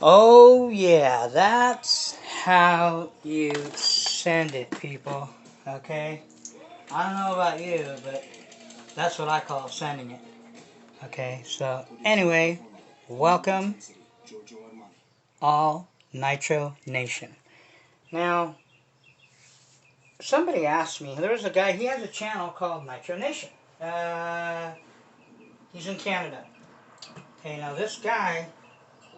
Oh yeah, that's how you send it, people. Okay? I don't know about you, but that's what I call sending it. Okay, so anyway, welcome all Nitro Nation. Now, somebody asked me, there was a guy, he has a channel called Nitro Nation. He's in Canada. Okay, now this guy,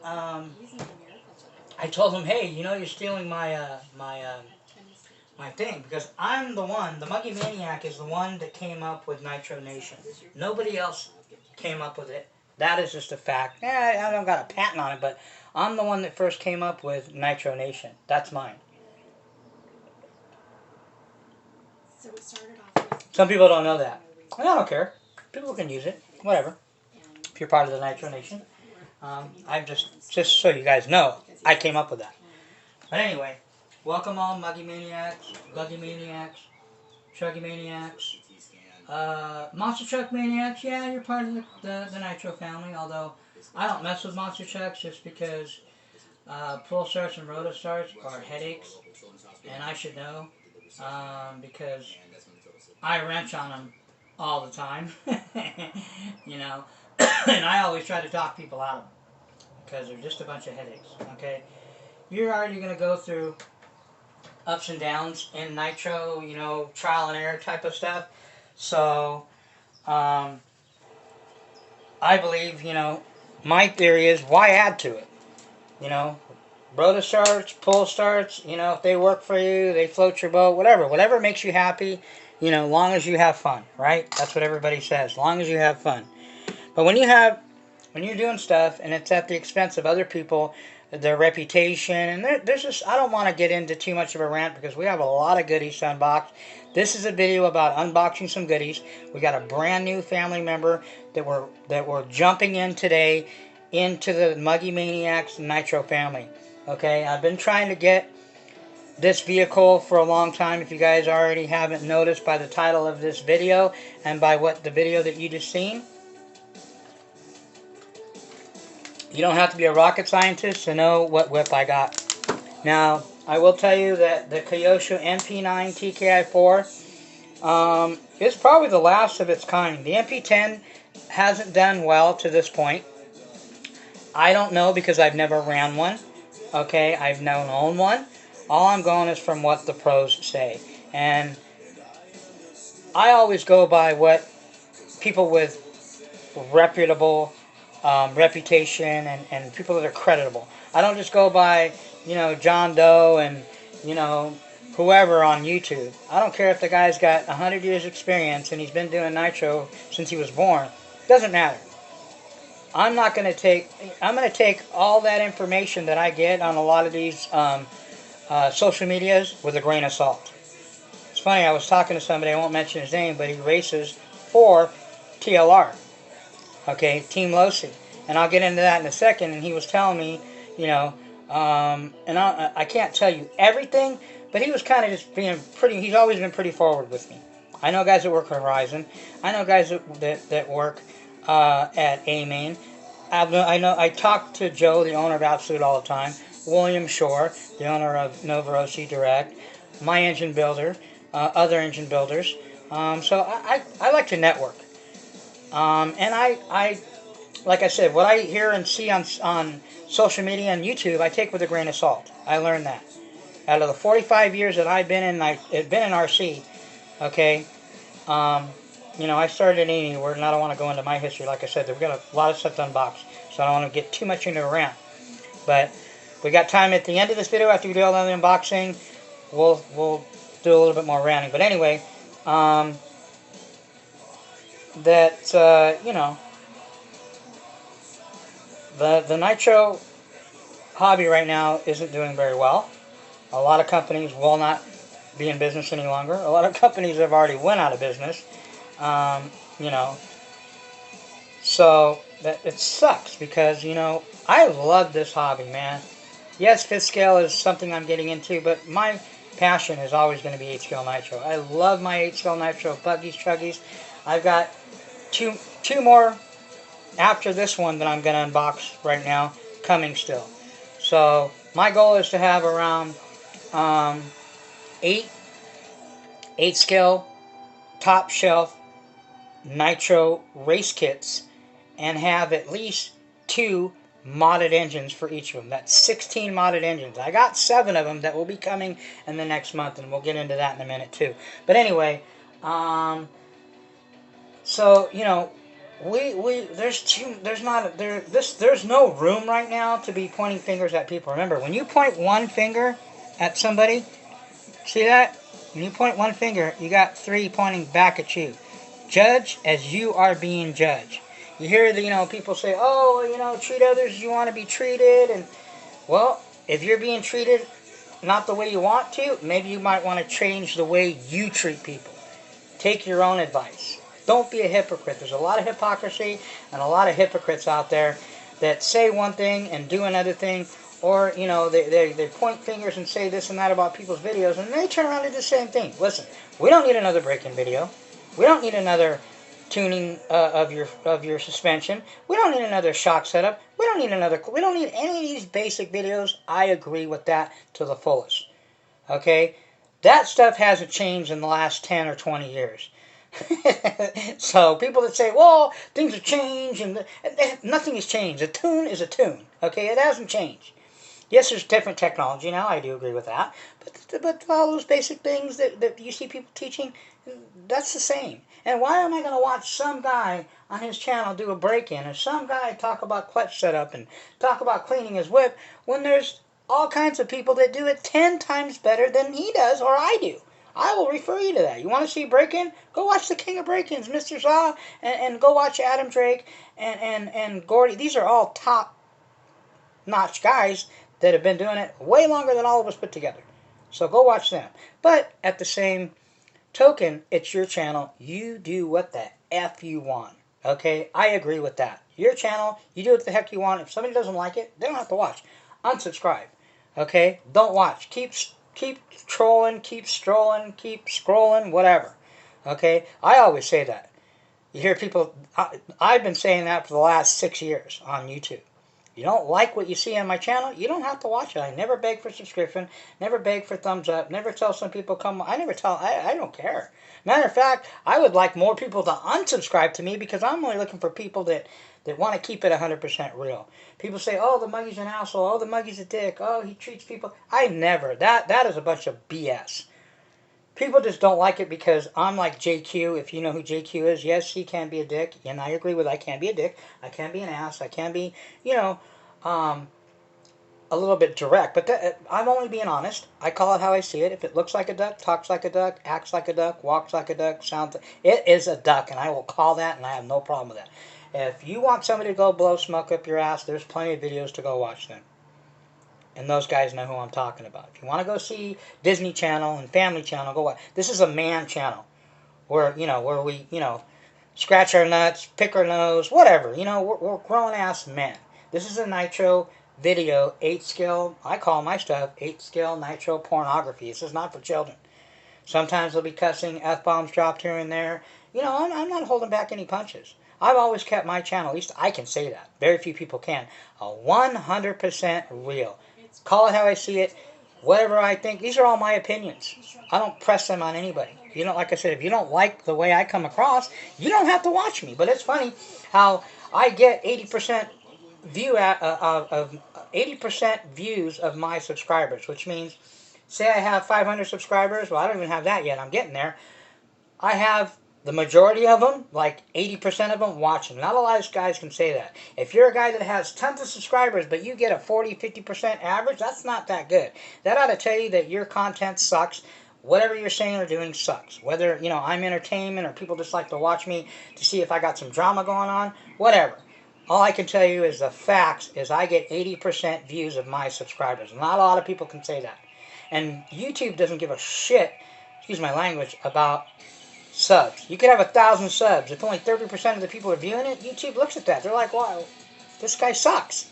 I told him, hey, you know, you're stealing my thing, because I'm the one, the Muggy Maniac is the one that came up with Nitro Nation. Nobody else came up with it. That is just a fact. I don't got a patent on it, but I'm the one that first came up with Nitro Nation. That's mine. So it started off. Some people don't know that. I don't care. People can use it. Whatever. If you're part of the Nitro Nation. I'm just so you guys know, I came up with that. But anyway, welcome all Muggy Maniacs, Buggy Maniacs, Chuggy Maniacs, Monster Truck Maniacs. Yeah, you're part of the Nitro family, although I don't mess with Monster Trucks just because pull starts and roto starts are headaches, and I should know, because I wrench on them all the time, you know, and I always try to talk people out of them because they're just a bunch of headaches, okay? You're already going to go through ups and downs in Nitro, you know, trial and error type of stuff. So, I believe, you know, my theory is why add to it? You know, rotor starts, pull starts, you know, if they work for you, they float your boat, whatever makes you happy, you know, long as you have fun, right? That's what everybody says, long as you have fun. But when you're doing stuff and it's at the expense of other people, their reputation, and there's just, I don't want to get into too much of a rant because we have a lot of goodies to unbox. This is a video about unboxing some goodies. We got a brand new family member that we're jumping in today into the Muggy Maniacs Nitro family. Okay, I've been trying to get this vehicle for a long time. If you guys already haven't noticed by the title of this video and by what the video that you just seen, you don't have to be a rocket scientist to know what whip I got. Now, I will tell you that the Kyosho MP9 TKI4 is probably the last of its kind. The MP10 hasn't done well to this point. I don't know because I've never ran one. Okay, I've never owned one. All I'm going is from what the pros say. And I always go by what people with reputable reputation and people that are creditable. I don't just go by, you know, John Doe and, you know, whoever on YouTube. I don't care if the guy's got 100 years experience and he's been doing Nitro since he was born. Doesn't matter. I'm going to take all that information that I get on a lot of these social medias with a grain of salt. It's funny, I was talking to somebody, I won't mention his name, but he races for TLR. Okay, Team Losi. And I'll get into that in a second, and he was telling me, you know, and I can't tell you everything, but he was kind of just being pretty, he's always been pretty forward with me. I know guys that work for Horizon. I know guys that work at A-Main. I talk to Joe, the owner of Absolute, all the time. William Shore, the owner of Nova OC Direct. My engine builder, other engine builders. So I like to network. And I, like I said, what I hear and see on social media and YouTube, I take with a grain of salt. I learned that. Out of the 45 years that I've been in RC, okay, you know, I started in anywhere, and I don't want to go into my history. Like I said, we've got a lot of stuff to unbox, so I don't want to get too much into a rant. But we got time at the end of this video, after we do all the unboxing, we'll do a little bit more ranting. But anyway, you know, the Nitro hobby right now isn't doing very well. A lot of companies will not be in business any longer. A lot of companies have already went out of business. You know, so it sucks because, you know, I love this hobby, man. Yes, fifth scale is something I'm getting into, but my passion is always going to be 8-scale nitro. I love my 8-scale nitro buggies, chuggies. I've got two more after this one that I'm going to unbox right now coming still. So my goal is to have around 8 scale top shelf nitro race kits and have at least 2 modded engines for each of them. That's 16 modded engines. I got 7 of them that will be coming in the next month, and we'll get into that in a minute too. But anyway, so you know, there's no room right now to be pointing fingers at people. Remember, when you point one finger at somebody, see that? When you point one finger, you got 3 pointing back at you. Judge as you are being judged. You hear the people say, oh, treat others as you want to be treated, and well, if you're being treated not the way you want to, maybe you might want to change the way you treat people. Take your own advice. Don't be a hypocrite. There's a lot of hypocrisy and a lot of hypocrites out there that say one thing and do another thing, or they point fingers and say this and that about people's videos, and they turn around and do the same thing. Listen, we don't need another break-in video. We don't need another tuning of your suspension. We don't need another shock setup. We don't need any of these basic videos. I agree with that to the fullest. Okay? That stuff hasn't changed in the last 10 or 20 years. So people that say, well, things have changed, and nothing has changed. A tune is a tune. Okay? It hasn't changed. Yes, there's different technology now. I do agree with that. But all those basic things that you see people teaching, that's the same. And why am I going to watch some guy on his channel do a break-in, or some guy talk about clutch setup and talk about cleaning his whip, when there's all kinds of people that do it 10 times better than he does or I do? I will refer you to that. You want to see break-in? Go watch the King of Break-ins, Mr. Zaw, and go watch Adam Drake and Gordy. These are all top-notch guys that have been doing it way longer than all of us put together. So go watch them. But at the same token, it's your channel. You do what the F you want. Okay? I agree with that. Your channel, you do what the heck you want. If somebody doesn't like it, they don't have to watch. Unsubscribe. Okay? Don't watch. Keep trolling, keep strolling, keep scrolling, whatever. Okay? I always say that. You hear people, I've been saying that for the last 6 years on YouTube. You don't like what you see on my channel, you don't have to watch it. I never beg for subscription, never beg for thumbs up, never tell some people come. I don't care. Matter of fact, I would like more people to unsubscribe to me, because I'm only looking for people that want to keep it 100% real. People say, oh, the Muggy's an asshole, oh, the Muggy's a dick, oh, he treats people. I never. That is a bunch of BS. People just don't like it because I'm like JQ. If you know who JQ is, yes, he can be a dick. And I agree with I can be a dick. I can be an ass. I can be, a little bit direct. But I'm only being honest. I call it how I see it. If it looks like a duck, talks like a duck, acts like a duck, walks like a duck, sounds like... It is a duck, and I will call that, and I have no problem with that. If you want somebody to go blow smoke up your ass, there's plenty of videos to go watch them. And those guys know who I'm talking about. If you want to go see Disney Channel and Family Channel, go watch. This is a man channel where we, scratch our nuts, pick our nose, whatever. We're grown-ass men. This is a nitro video, 8-scale, I call my stuff 8-scale nitro pornography. This is not for children. Sometimes there'll be cussing, F-bombs dropped here and there. I'm not holding back any punches. I've always kept my channel, at least I can say that. Very few people can. 100% real. Call it how I see it, whatever I think. These are all my opinions. I don't press them on anybody. Like I said, if you don't like the way I come across, you don't have to watch me. But it's funny how I get 80% 80% views of my subscribers, which means, say I have 500 subscribers. Well, I don't even have that yet. I'm getting there. I have the majority of them, like 80% of them, watching. Not a lot of guys can say that. If you're a guy that has tons of subscribers, but you get a 40-50% average, that's not that good. That ought to tell you that your content sucks. Whatever you're saying or doing sucks. Whether, I'm entertainment or people just like to watch me to see if I got some drama going on, whatever. All I can tell you is the facts is I get 80% views of my subscribers. Not a lot of people can say that. And YouTube doesn't give a shit, excuse my language, about subs. You could have 1,000 subs. If only 30% of the people are viewing it, YouTube looks at that. They're like, wow, this guy sucks.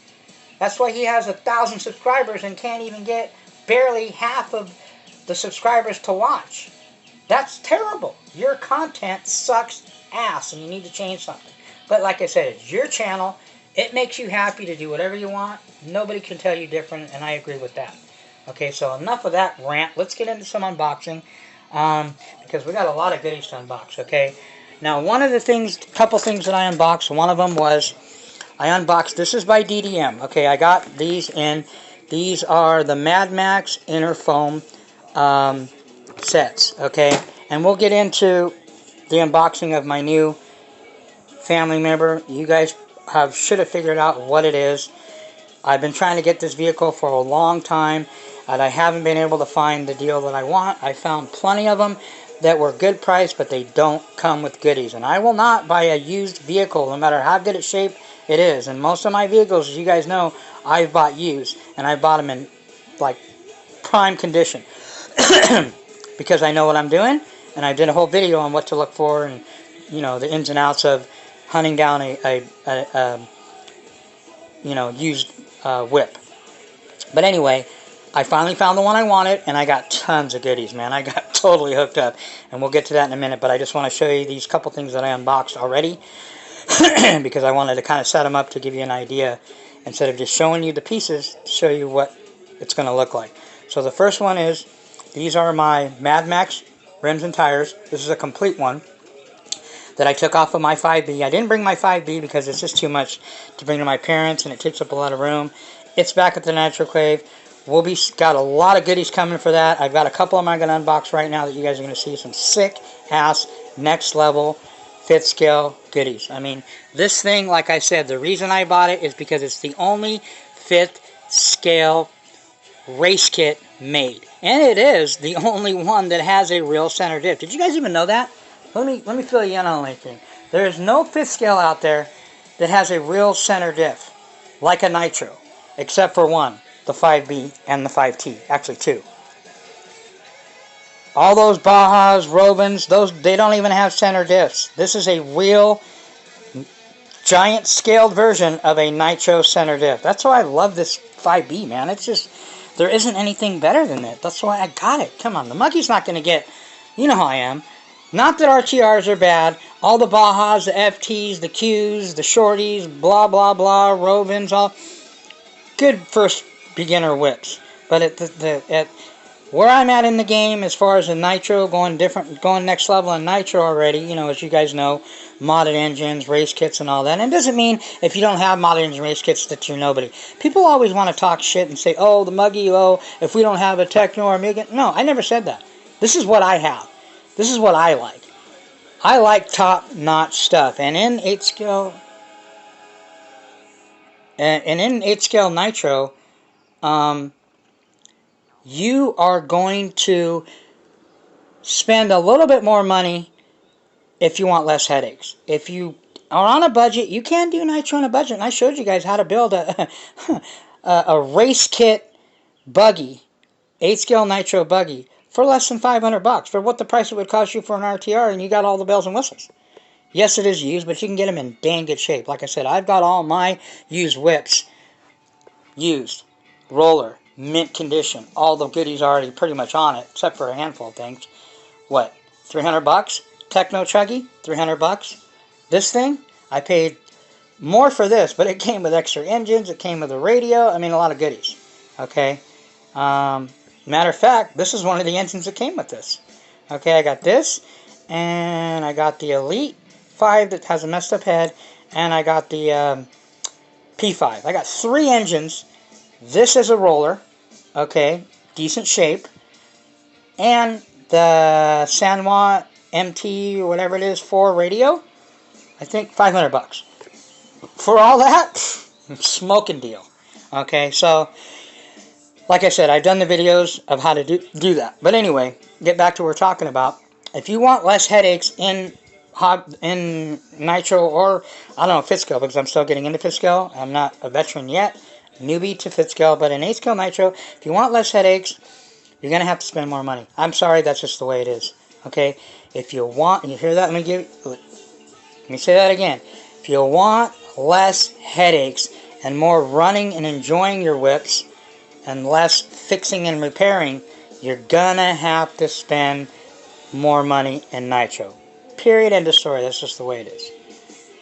That's why he has 1,000 subscribers and can't even get barely half of the subscribers to watch. That's terrible. Your content sucks ass and you need to change something. But like I said, it's your channel. It makes you happy to do whatever you want. Nobody can tell you different, and I agree with that. Okay, so enough of that rant. Let's get into some unboxing, because we got a lot of goodies to unbox, okay? Now, one of the things, couple things that I unboxed, one of them was, I unboxed, this is by DDM, okay? I got these in, these are the Mad Max Inner Foam sets, okay? And we'll get into the unboxing of my new family member. You guys should have figured out what it is. I've been trying to get this vehicle for a long time, and I haven't been able to find the deal that I want. I found plenty of them that were good price, but they don't come with goodies. And I will not buy a used vehicle, no matter how good its shape it is. And most of my vehicles, as you guys know, I've bought used, and I bought them in like prime condition because I know what I'm doing, and I did a whole video on what to look for and, you know, the ins and outs of hunting down a used whip. But anyway, I finally found the one I wanted, and I got tons of goodies, man. I got totally hooked up, and we'll get to that in a minute, but I just want to show you these couple things that I unboxed already because I wanted to kind of set them up to give you an idea instead of just showing you the pieces, to show you what it's going to look like. So the first one is, these are my Mad Max rims and tires. This is a complete one that I took off of my 5B. I didn't bring my 5B because it's just too much to bring to my parents, and it takes up a lot of room. It's back at the Natural Crave. Got a lot of goodies coming for that. I've got a couple of them I'm going to unbox right now that you guys are going to see some sick-ass, next-level, fifth-scale goodies. I mean, this thing, like I said, the reason I bought it is because it's the only fifth-scale race kit made. And it is the only one that has a real center diff. Did you guys even know that? Let me fill you in on anything. There is no fifth scale out there that has a real center diff, like a Nitro, except for one, the 5B and the 5T. Actually, two. All those Bajas, Robins, they don't even have center diffs. This is a real giant scaled version of a Nitro center diff. That's why I love this 5B, man. It's just, there isn't anything better than that. That's why I got it. Come on, the Muggy's not going to get, you know how I am. Not that RTRs are bad. All the Bajas, the FTs, the Qs, the Shorties, blah, blah, blah, Robins, all good first beginner whips. But at where I'm at in the game, as far as the Nitro, going next level in Nitro already, you know, as you guys know, modded engines, race kits, and all that. And it doesn't mean if you don't have modded engine race kits that you're nobody. People always want to talk shit and say, oh, the Muggy, oh, if we don't have a teckno or a Muggy. No, I never said that. This is what I have. This is what I like. I like top-notch stuff. And in 8-scale Nitro, you are going to spend a little bit more money if you want less headaches. If you are on a budget, you can do Nitro on a budget. And I showed you guys how to build a race kit buggy, 8-scale Nitro buggy, for less than $500, for what the price it would cost you for an RTR, and you got all the bells and whistles. Yes, it is used, but you can get them in dang good shape. Like I said, I've got all my used whips used. Roller, mint condition. All the goodies already pretty much on it, except for a handful of things. What, $300? Teckno Chuggy, $300. This thing, I paid more for this, but it came with extra engines, it came with a radio, I mean, a lot of goodies. Okay? Matter of fact, this is one of the engines that came with this. Okay, I got this, and I got the Elite 5 that has a messed up head, and I got the P5. I got 3 engines. This is a roller, okay, decent shape, and the San Juan MT or whatever it is 4 radio, I think $500. For all that, smoking deal. Okay, so like I said, I've done the videos of how to do that. But anyway, get back to what we're talking about. If you want less headaches in Nitro, or I don't know, fifth scale, because I'm still getting into fifth scale. I'm not a veteran yet, newbie to fifth scale. But in 8th scale Nitro, if you want less headaches, you're going to have to spend more money. I'm sorry, that's just the way it is. Okay? If you want, you hear that? Let me say that again. If you want less headaches and more running and enjoying your whips, and less fixing and repairing, you're gonna have to spend more money in nitro. Period, end of story. That's just the way it is.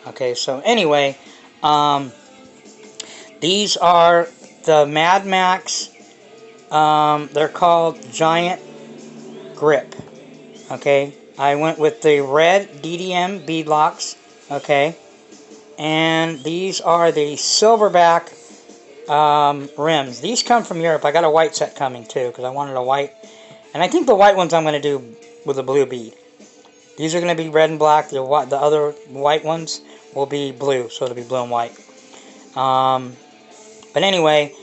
Okay, so anyway, these are the Mad Max. They're called Giant Grip. Okay, I went with the red DDM beadlocks. Okay, and these are the silverback rims. These come from Europe. I got a white set coming too because I wanted a white, and I think the white ones I'm going to do with a blue bead. These are going to be red and black. The other white ones will be blue, so it'll be blue and white. But anyway,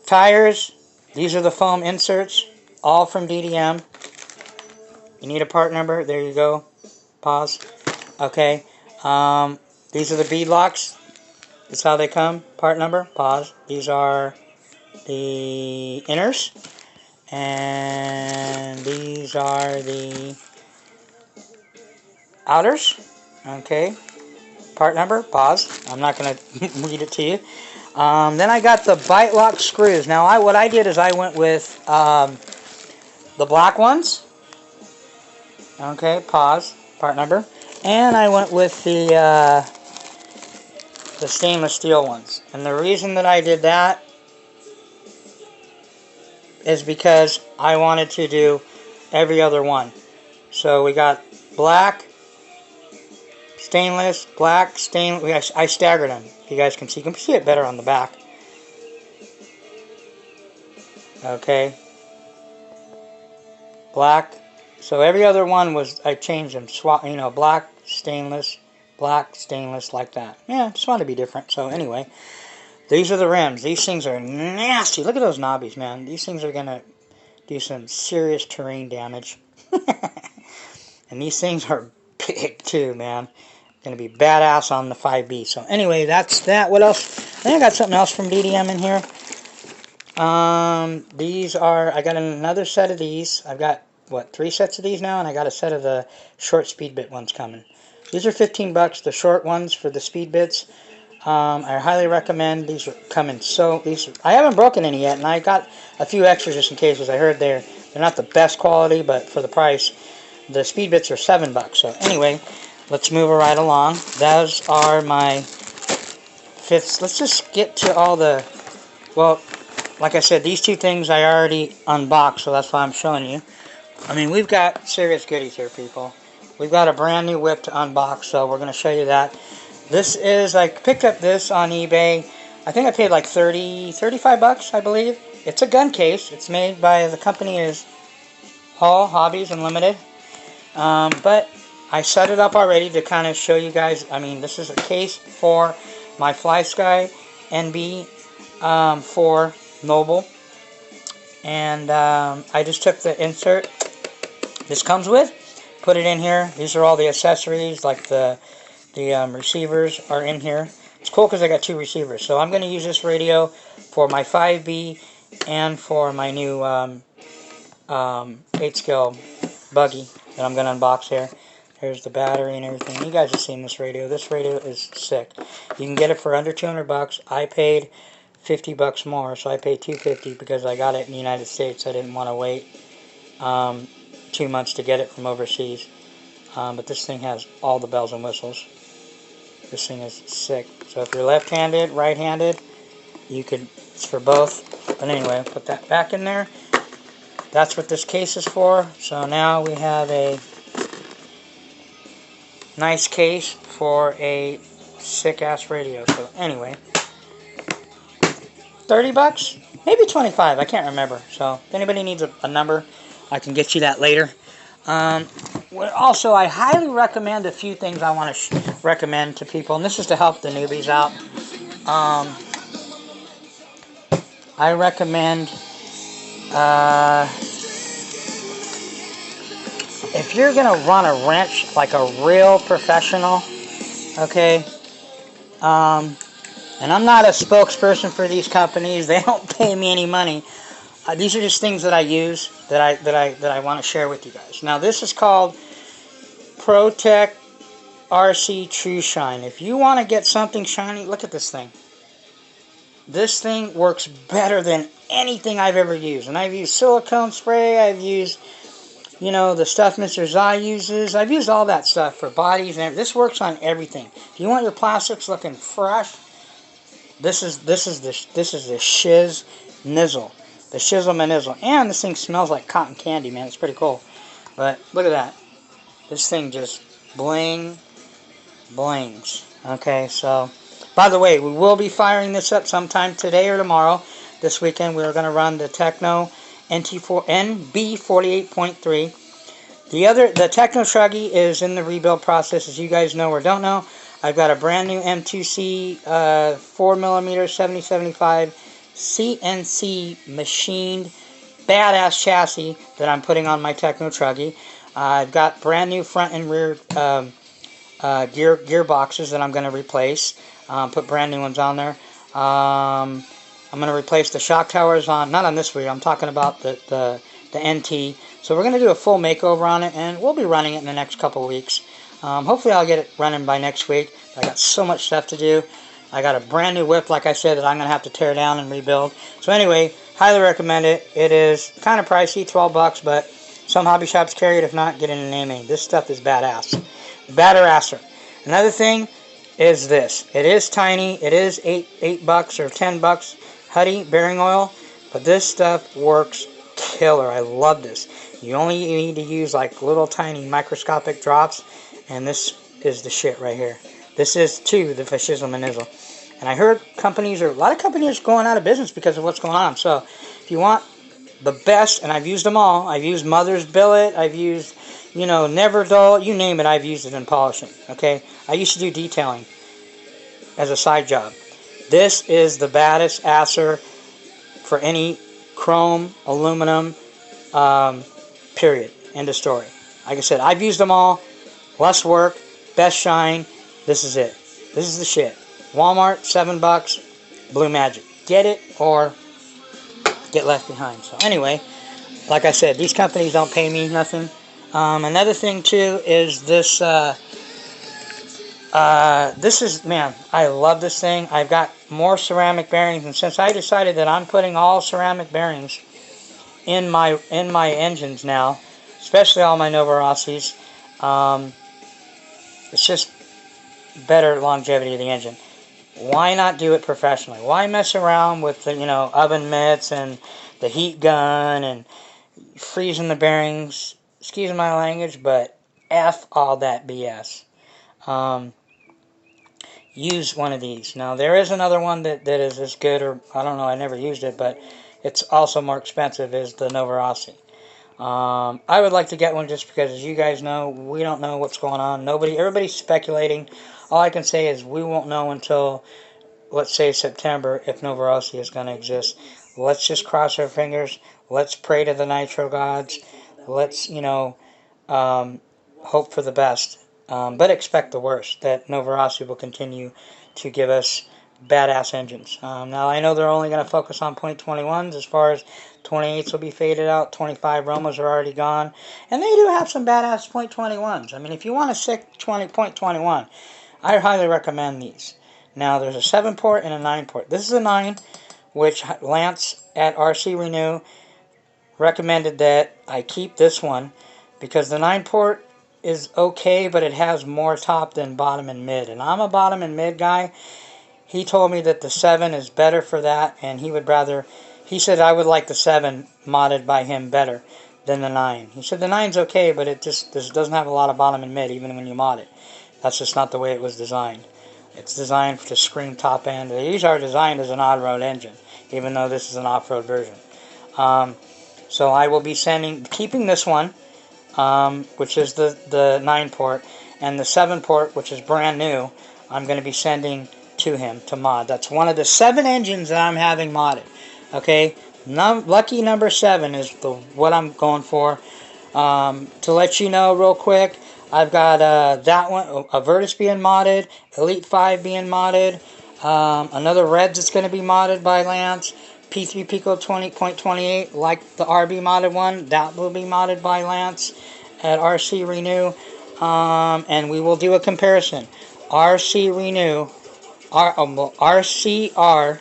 tires. These are the foam inserts, all from DDM. You need a part number. There you go. Pause. Okay. These are the bead locks. That's how they come. Part number. Pause. These are the inners. And these are the outers. Okay. Part number. Pause. I'm not going to read it to you. Then I got the bite lock screws. Now, what I did is I went with the black ones. Okay, pause, part number. And I went with the stainless steel ones. And the reason that I did that is because I wanted to do every other one. So we got black, stainless, black, stainless. I staggered them. You guys can see. You can see it better on the back. Okay. Black. So every other one was, I changed them. Swap, black, stainless, like that. Yeah, just wanted to be different. So anyway, these are the rims. These things are nasty. Look at those knobbies, man. These things are going to do some serious terrain damage. And these things are big too, man. Going to be badass on the 5B. So anyway, that's that. What else? I think I got something else from DDM in here. These are, I got another set of these. I've got, 3 sets of these now, and I got a set of the short speed bit ones coming. These are $15, the short ones for the speed bits. I highly recommend. These are coming. I haven't broken any yet, and I got a few extras just in case, because I heard they're not the best quality, but for the price, the speed bits are $7. So anyway, let's move right along. Those are my fifths. Let's just get to all the, like I said, these 2 things I already unboxed, so that's why I'm showing you. I mean, we've got serious goodies here, people. We've got a brand new whip to unbox, so we're going to show you that. This is, I picked up this on eBay. I think I paid like $35, I believe. It's a gun case. It's made by, the company is Hall Hobbies Unlimited. But I set it up already to kind of show you guys. I mean, this is a case for my FlySky NB 4 Noble. And I just took the insert this comes with, put it in here. These are all the accessories, like the receivers are in here. It's cool because I got 2 receivers. So I'm going to use this radio for my 5B and for my new 8-scale buggy that I'm going to unbox here. Here's the battery and everything. You guys have seen this radio. This radio is sick. You can get it for under $200. I paid $50 more, so I paid $250 because I got it in the United States. I didn't want to wait 2 months to get it from overseas. But this thing has all the bells and whistles. This thing is sick. So if you're left-handed, right-handed, it's for both. But anyway, put that back in there. That's what this case is for. So now we have a nice case for a sick-ass radio. So anyway, $30? Maybe 25. I can't remember. So if anybody needs a number, I can get you that later. Also, I highly recommend a few things I want to recommend to people, and this is to help the newbies out. I recommend, if you're going to run a wrench like a real professional, okay, and I'm not a spokesperson for these companies. They don't pay me any money. These are just things that I use that I want to share with you guys. Now this is called ProTech RC True Shine. If you want to get something shiny, look at this thing. This thing works better than anything I've ever used. And I've used silicone spray, I've used, you know, the stuff Mr. Zai uses. I've used all that stuff for bodies, and this works on everything. If you want your plastics looking fresh, this is the Shiz Nizzle. The Shizzle Manizzle. And this thing smells like cotton candy, man. It's pretty cool. But look at that. This thing just blings. Okay, so by the way, we will be firing this up sometime today or tomorrow. This weekend we're going to run the Teckno NB48.3. The Teckno Truggy is in the rebuild process, as you guys know or don't know. I've got a brand new M2C 4mm 7075 CNC machined badass chassis that I'm putting on my Teckno Truggy. I've got brand new front and rear gear boxes that I'm going to replace. Put brand new ones on there. I'm going to replace the shock towers on, not on this wheel, I'm talking about the NT. So we're going to do a full makeover on it, and we'll be running it in the next couple weeks. Hopefully I'll get it running by next week. I got so much stuff to do. I got a brand new whip, like I said, that I'm going to have to tear down and rebuild. So anyway, highly recommend it. It is kind of pricey, 12 bucks, but some hobby shops carry it. If not, get in a naming. This stuff is badass. Badasser. Another thing is this. It is tiny. It is 8 bucks or 10 bucks Huddy bearing oil, but this stuff works killer. I love this. You only need to use like little tiny microscopic drops, and this is the shit right here. This is too the Fascism Manizzle. And I heard a lot of companies are going out of business because of what's going on. So if you want the best, and I've used them all. I've used Mother's Billet. I've used, you know, Never Dull. You name it, I've used it in polishing. Okay? I used to do detailing as a side job. This is the baddest asser for any chrome, aluminum, period. End of story. Like I said, I've used them all. Less work, best shine. This is it. This is the shit. Walmart, 7 bucks. Blue Magic. Get it or get left behind. So anyway, like I said, these companies don't pay me nothing. Another thing too is this. This is, man, I love this thing. I've got more ceramic bearings, and since I decided that I'm putting all ceramic bearings in my engines now, especially all my Novarossis, it's just better longevity of the engine. Why not do it professionally? Why mess around with the, you know, oven mitts and the heat gun and freezing the bearings? Excuse my language, but F all that BS. Use one of these. Now, there is another one that is as good, or I don't know, I never used it, but it's also more expensive, is the Novarossi. I would like to get one just because, as you guys know, we don't know what's going on. Everybody's speculating. All I can say is we won't know until, let's say, September if Novarossi is going to exist. Let's just cross our fingers. Let's pray to the nitro gods. Let's, you know, hope for the best. But expect the worst, that Novarossi will continue to give us badass engines. Now, I know they're only going to focus on .21s. As far as 28s will be faded out, 25 Romas are already gone. And they do have some badass .21s. I mean, if you want a sick .21, I highly recommend these. Now, there's a 7-port and a 9-port. This is a 9, which Lance at RC Renew recommended that I keep this one, because the 9-port is okay, but it has more top than bottom and mid. And I'm a bottom and mid guy. He told me that the 7 is better for that, and he said I would like the 7 modded by him better than the 9. He said the 9's okay, but it just doesn't have a lot of bottom and mid, even when you mod it. That's just not the way it was designed. It's designed to scream top end. These are designed as an on-road engine, even though this is an off-road version. So I will be keeping this one, which is the 9-port, and the 7-port, which is brand new, I'm going to be sending to him to mod. That's one of the 7 engines that I'm having modded. Okay, lucky number 7 is what I'm going for. To let you know real quick, I've got that one, a Virtus being modded, Elite 5 being modded, another Reds that's going to be modded by Lance, P3 Pico 20.28, like the RB modded one, that will be modded by Lance at RC Renew, and we will do a comparison. RC Renew, RCR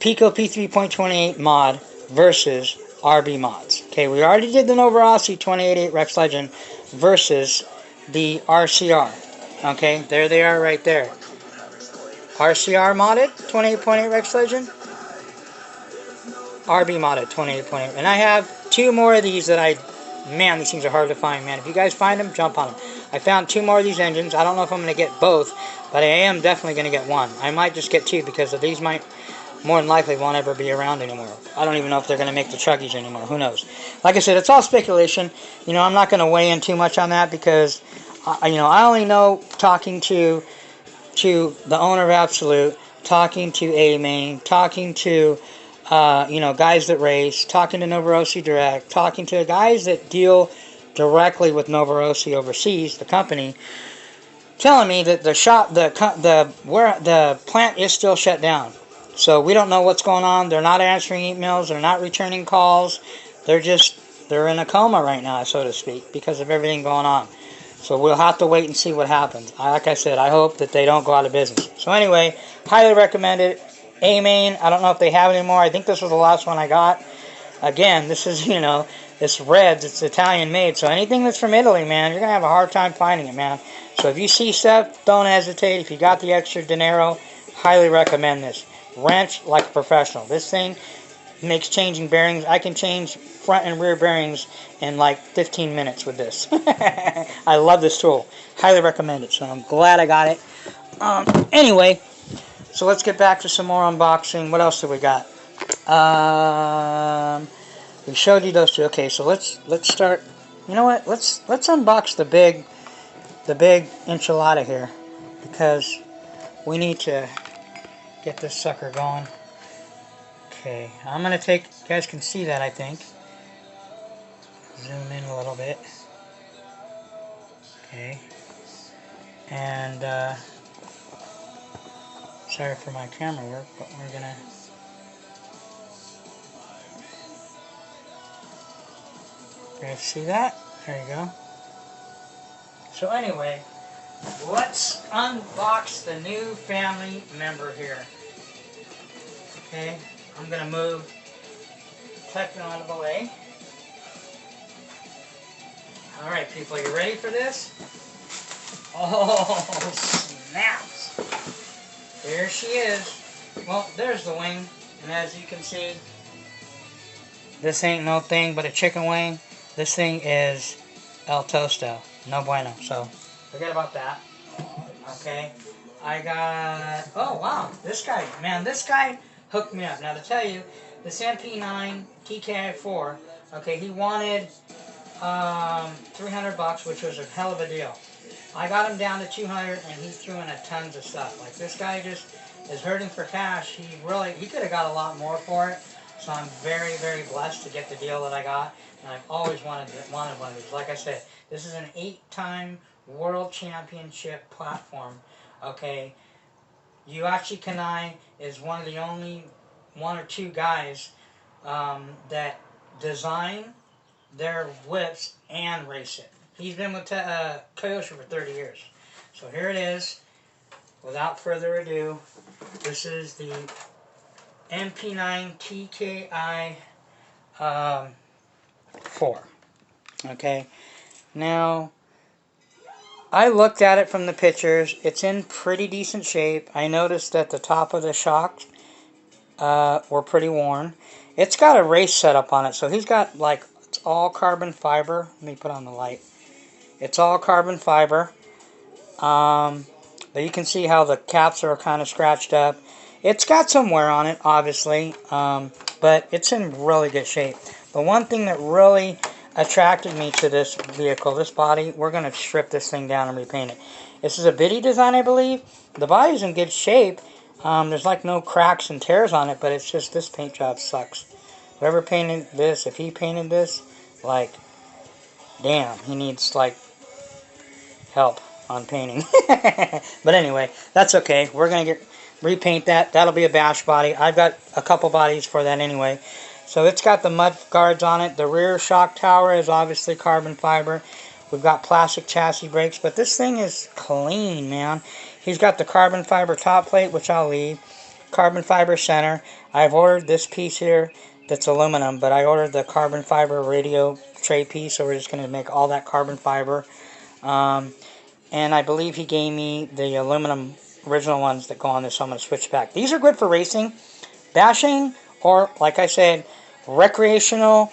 Pico P3.28 mod versus RB mods. Okay, we already did the Novorossi 28.8 Rex Legend versus the RCR. Okay, there they are right there. RCR modded 28.8 Rex Legend, RB modded 28.8. And I have two more of these that man, these things are hard to find, man. If you guys find them, jump on them. I found two more of these engines. I don't know if I'm going to get both, but I am definitely going to get one. I might just get two because of these might, more than likely, won't ever be around anymore. I don't even know if they're going to make the Chuggies anymore. Who knows? Like I said, it's all speculation. You know, I'm not going to weigh in too much on that because, you know, I only know talking to the owner of Absolute, talking to A-Main, talking to, you know, guys that race, talking to Novorossi Direct, talking to guys that deal directly with Novorossi overseas, the company, telling me that the plant is still shut down. So we don't know what's going on. They're not answering emails. They're not returning calls. They're in a coma right now, so to speak, because of everything going on. So we'll have to wait and see what happens. Like I said, I hope that they don't go out of business. So anyway, highly recommend it. A-Main, I don't know if they have it anymore. I think this was the last one I got. Again, this is, you know, it's Reds. It's Italian made. So anything that's from Italy, man, you're going to have a hard time finding it, man. So if you see stuff, don't hesitate. If you got the extra dinero, highly recommend this. Wrench like a professional. This thing makes changing bearings. I can change front and rear bearings in like 15 minutes with this. I love this tool. Highly recommend it. So I'm glad I got it. Anyway, so let's get back to some more unboxing. What else do we got? We showed you those two. Okay, so let's start. You know what? Let's unbox the big enchilada here because we need to get this sucker going. Okay, I'm gonna take. You guys can see that, I think. Zoom in a little bit. Okay, and sorry for my camera work, but we're gonna. You guys see that? There you go. So anyway, let's unbox the new family member here. Okay, I'm gonna move teckno out of the way. Alright people, you ready for this? Oh, snaps! There she is. Well, there's the wing, and as you can see, this ain't no thing but a chicken wing. This thing is El Tosto. No bueno, so forget about that. Okay, I got, oh wow, this guy hooked me up. Now to tell you, this MP9 TKI4, okay, he wanted $300, which was a hell of a deal. I got him down to 200, and he threw in a tons of stuff. Like this guy just is hurting for cash. He could have got a lot more for it. So I'm very, very blessed to get the deal that I got, and I've always wanted one of these. Like I said, this is an 8-time World Championship platform. Okay, Yuichi Kanai is one of the only 1 or 2 guys that design their whips and race it. He's been with Kyosho for 30 years. So here it is. Without further ado, this is the MP9 TKI 4. Okay. Now, I looked at it from the pictures. It's in pretty decent shape. I noticed that the top of the shocks were pretty worn. It's got a race setup on it. So he's got like, it's all carbon fiber. Let me put on the light. It's all carbon fiber. But you can see how the caps are kind of scratched up. It's got some wear on it, obviously, but it's in really good shape. The one thing that really attracted me to this vehicle, this body, we're going to strip this thing down and repaint it. This is a Biddy design, I believe. The body's in good shape. There's like no cracks and tears on it, but it's just this paint job sucks. Whoever painted this, if he painted this, like, damn, he needs, like, help on painting. But anyway, that's okay. We're going to repaint that. That'll be a bash body. I've got a couple bodies for that anyway. So it's got the mud guards on it. The rear shock tower is obviously carbon fiber. We've got plastic chassis brakes, but this thing is clean, man. He's got the carbon fiber top plate, which I'll leave. carbon fiber center. I've ordered this piece here that's aluminum, but I ordered the carbon fiber radio tray piece, so we're just going to make all that carbon fiber. And I believe he gave me the aluminum original ones that go on this, so I'm going to switch back. These are good for racing, bashing, or, like I said, recreational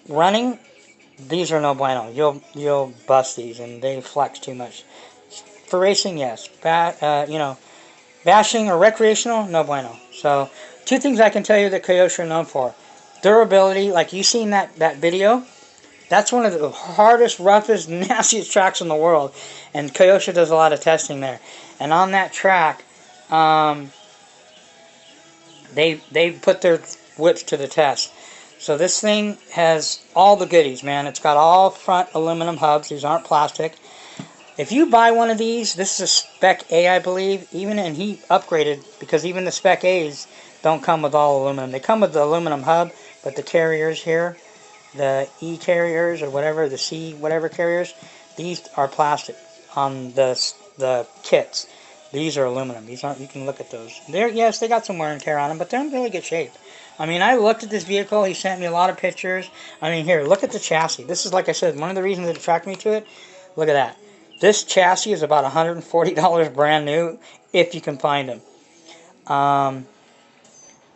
running. These are no bueno. You'll bust these, and they flex too much. For racing, yes. Bashing or recreational, no bueno. So, two things I can tell you that Kyosho are known for. Durability, like you seen that video. That's one of the hardest, roughest, nastiest tracks in the world. And Kyosho does a lot of testing there. And on that track, they put their whips to the test. So this thing has all the goodies, man. It's got all front aluminum hubs. These aren't plastic. If you buy one of these, this is a Spec A, I believe. And he upgraded, because even the Spec A's don't come with all aluminum. They come with the aluminum hub, but the carriers here, the E carriers or whatever, the C whatever carriers, these are plastic on the kits. These are aluminum. These aren't. You can look at those. Yes, they got some wear and tear on them, but they're in really good shape. I mean, I looked at this vehicle. He sent me a lot of pictures. I mean, here, look at the chassis. This is, like I said, one of the reasons that attracted me to it. Look at that. This chassis is about $140 brand new, if you can find them.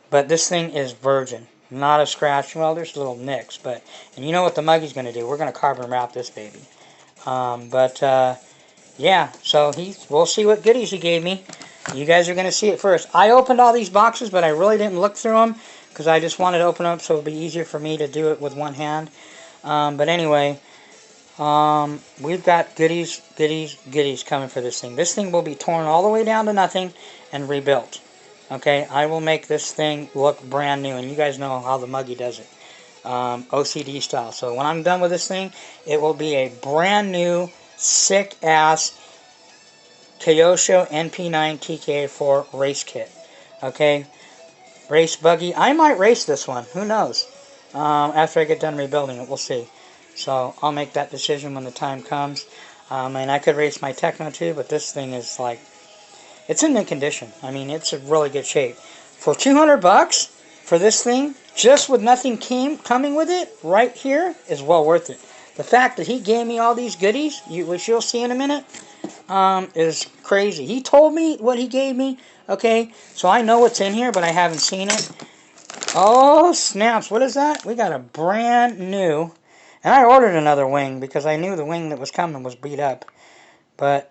But this thing is virgin. Not a scratch. Well, there's little nicks, but... And you know what the Muggy's going to do. We're going to carbon wrap this baby. Yeah, so we'll see what goodies he gave me. You guys are going to see it first. I opened all these boxes, but I really didn't look through them, because I just wanted to open them up so it would be easier for me to do it with one hand. But anyway, we've got goodies coming for this thing. This thing will be torn all the way down to nothing and rebuilt. Okay, I will make this thing look brand new, and you guys know how the Muggy does it. OCD style. So when I'm done with this thing, it will be a brand new, sick-ass Kyosho NP9 TKA4 race kit. Okay, race buggy. I might race this one. Who knows? After I get done rebuilding it, we'll see. So I'll make that decision when the time comes. And I could race my teckno too, but this thing is like, it's in mint condition. I mean, it's in really good shape. For $200 for this thing, just with nothing coming with it, right here, is well worth it. The fact that he gave me all these goodies, which you'll see in a minute, is crazy. He told me what he gave me, okay? So I know what's in here, but I haven't seen it. Oh, snaps. What is that? We got a brand new... And I ordered another wing because I knew the wing that was coming was beat up. But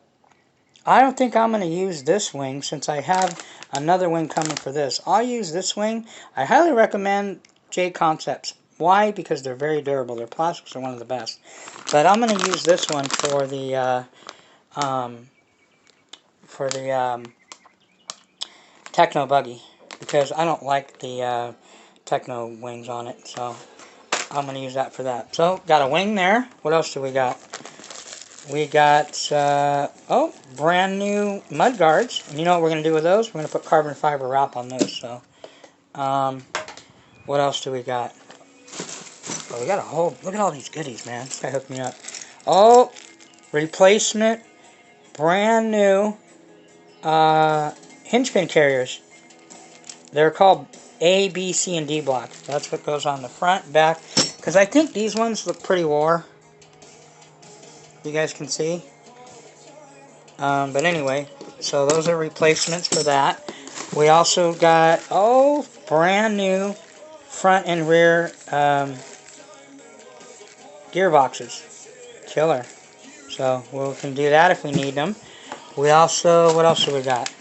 I don't think I'm going to use this wing since I have another wing coming for this. I'll use this wing. I highly recommend J Concepts. Why? Because they're very durable. Their plastics are one of the best. But I'm going to use this one for the teckno buggy, because I don't like the teckno wings on it. So I'm going to use that for that. So, got a wing there. What else do we got? We got, brand new mud guards. And you know what we're going to do with those? We're going to put carbon fiber wrap on those. So, what else do we got? Oh, we got a whole, look at all these goodies, man. This guy hooked me up. Oh, replacement, brand new, hinge pin carriers. They're called A, B, C, and D block. That's what goes on the front, back. Because I think these ones look pretty wore. You guys can see. But anyway, so those are replacements for that. We also got, brand new front and rear gearboxes. Killer. So we can do that if we need them. We also, what else do we got?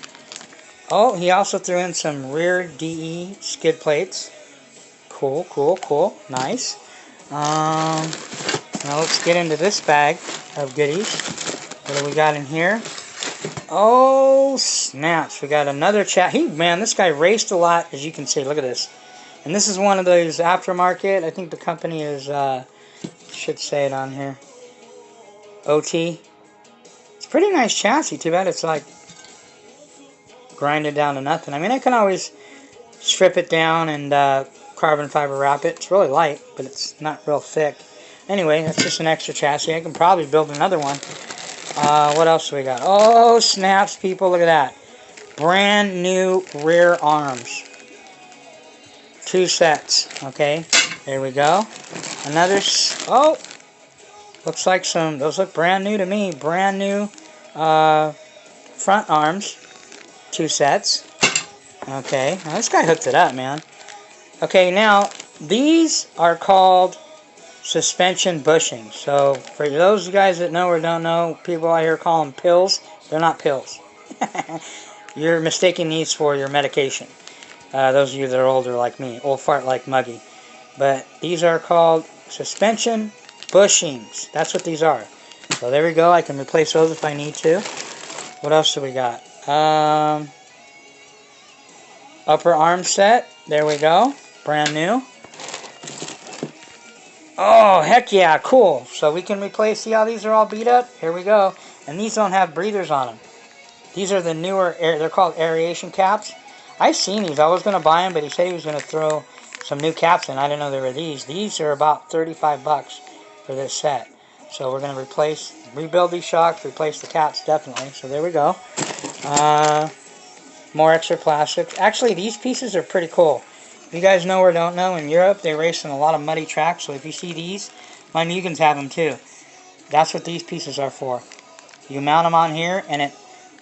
Oh, he also threw in some rear DE skid plates. Cool, cool, cool. Nice. Now let's get into this bag of goodies. What do we got in here? Oh, snaps. We got another man, this guy raced a lot, as you can see. Look at this. And this is one of those aftermarket. I think the company is, should say it on here, OT. It's a pretty nice chassis. Too bad it's like grinded down to nothing. I mean, I can always strip it down and carbon fiber wrap it. It's really light, but it's not real thick. Anyway, that's just an extra chassis. I can probably build another one. What else do we got? Oh, snaps, people. Look at that. brand new rear arms. 2 sets. Okay, there we go. Another, oh, looks like some, those look brand new to me. Brand new front arms. 2 sets. Okay, now this guy hooked it up, man. Okay, now, these are called suspension bushings. So, for those guys that know or don't know, people out here call them pills. They're not pills. You're mistaking these for your medication. Those of you that are older like me, old fart like Muggy. But these are called suspension bushings. That's what these are. So there we go. I can replace those if I need to. What else do we got? Upper arm set. There we go. Brand new. Oh, heck yeah. Cool. So we can replace, see how these are all beat up? Here we go. And these don't have breathers on them. These are the newer, they're called aeration caps. I've seen these. I was going to buy them, but he said he was going to throw some new caps in. I didn't know they were these. These are about 35 bucks for this set. So we're going to rebuild these shocks, replace the caps definitely. So there we go. More extra plastic. Actually, these pieces are pretty cool. If you guys know or don't know, in Europe they race in a lot of muddy tracks. So if you see these, my Mugans have them too. That's what these pieces are for. You mount them on here and it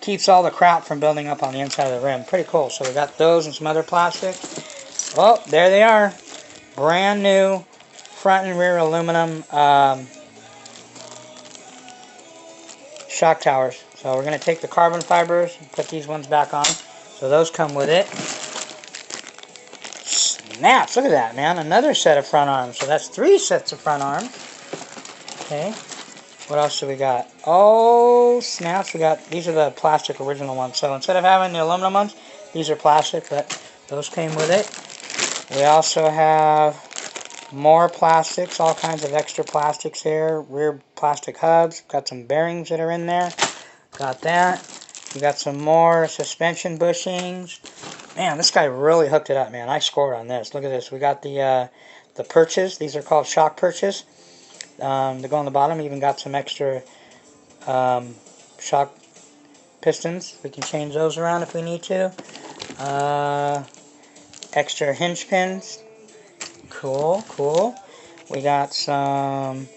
keeps all the crap from building up on the inside of the rim. Pretty cool. So we got those and some other plastic. Oh, there they are. Brand new front and rear aluminum shock towers. So we're going to take the carbon fibers and put these ones back on. So those come with it. Snaps. Look at that, man. Another set of front arms. So that's 3 sets of front arms. Okay. What else do we got? Oh, snaps. We got, these are the plastic original ones. So instead of having the aluminum ones, these are plastic, but those came with it. We also have more plastics, all kinds of extra plastics here. Rear plastic hubs. Got some bearings that are in there. Got that. We got some more suspension bushings. Man, this guy really hooked it up, man. I scored on this. Look at this. We got the perches. These are called shock perches. They go on the bottom. Even got some extra shock pistons. We can change those around if we need to. Extra hinge pins. Cool, cool. We got some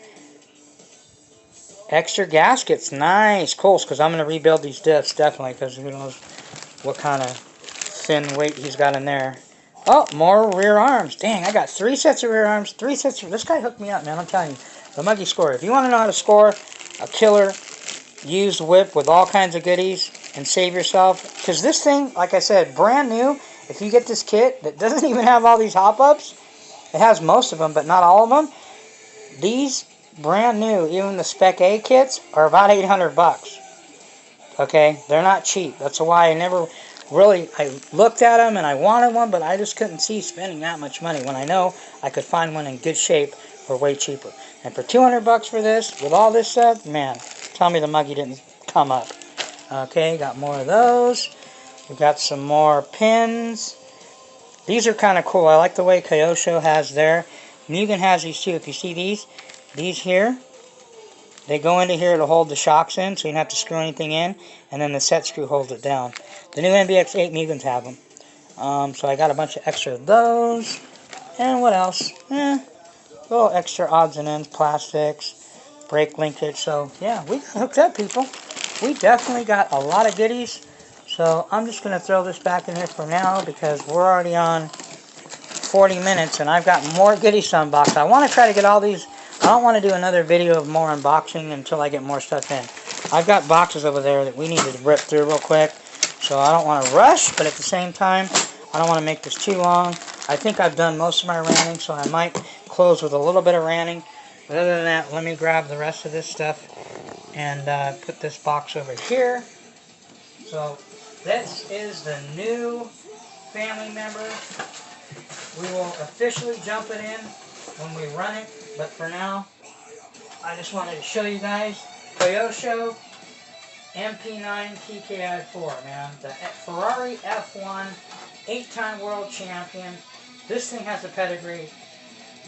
extra gaskets. Nice, cool. Because I'm going to rebuild these diffs, definitely. Because who knows what kind of thin weight he's got in there. Oh, more rear arms. Dang, I got 3 sets of rear arms. 3 sets of... This guy hooked me up, man. I'm telling you. The Muggy score. If you want to know how to score a killer used whip with all kinds of goodies and save yourself, because this thing, like I said, brand new. If you get this kit that doesn't even have all these hop-ups, it has most of them, but not all of them. These brand new, even the Spec A kits, are about 800 bucks. Okay, they're not cheap. That's why I never really, I looked at them and I wanted one, but I just couldn't see spending that much money when I know I could find one in good shape for way cheaper. And for 200 bucks for this, with all this stuff, man, tell me the Muggy didn't come up. Okay, got more of those. We've got some more pins. These are kind of cool. I like the way Kyosho has their. Mugen has these too. If you see these here, they go into here to hold the shocks in, so you don't have to screw anything in, and then the set screw holds it down. The new MBX8 Mugans have them. So I got a bunch of extra of those. And what else? Little extra odds and ends, plastics, brake linkage. So yeah, we hooked up, people. We definitely got a lot of goodies. So I'm just going to throw this back in here for now because we're already on 40 minutes and I've got more goodies to unbox. I want to try to get all these. I don't want to do another video of more unboxing until I get more stuff in. I've got boxes over there that we need to rip through real quick. So I don't want to rush, but at the same time, I don't want to make this too long. I think I've done most of my ranting, so I might close with a little bit of ranting. But other than that, let me grab the rest of this stuff and put this box over here. So this is the new family member. We will officially jump it in when we run it, but for now, I just wanted to show you guys Kyosho MP9 TKI4, man. The Ferrari F1 8-time world champion. This thing has a pedigree.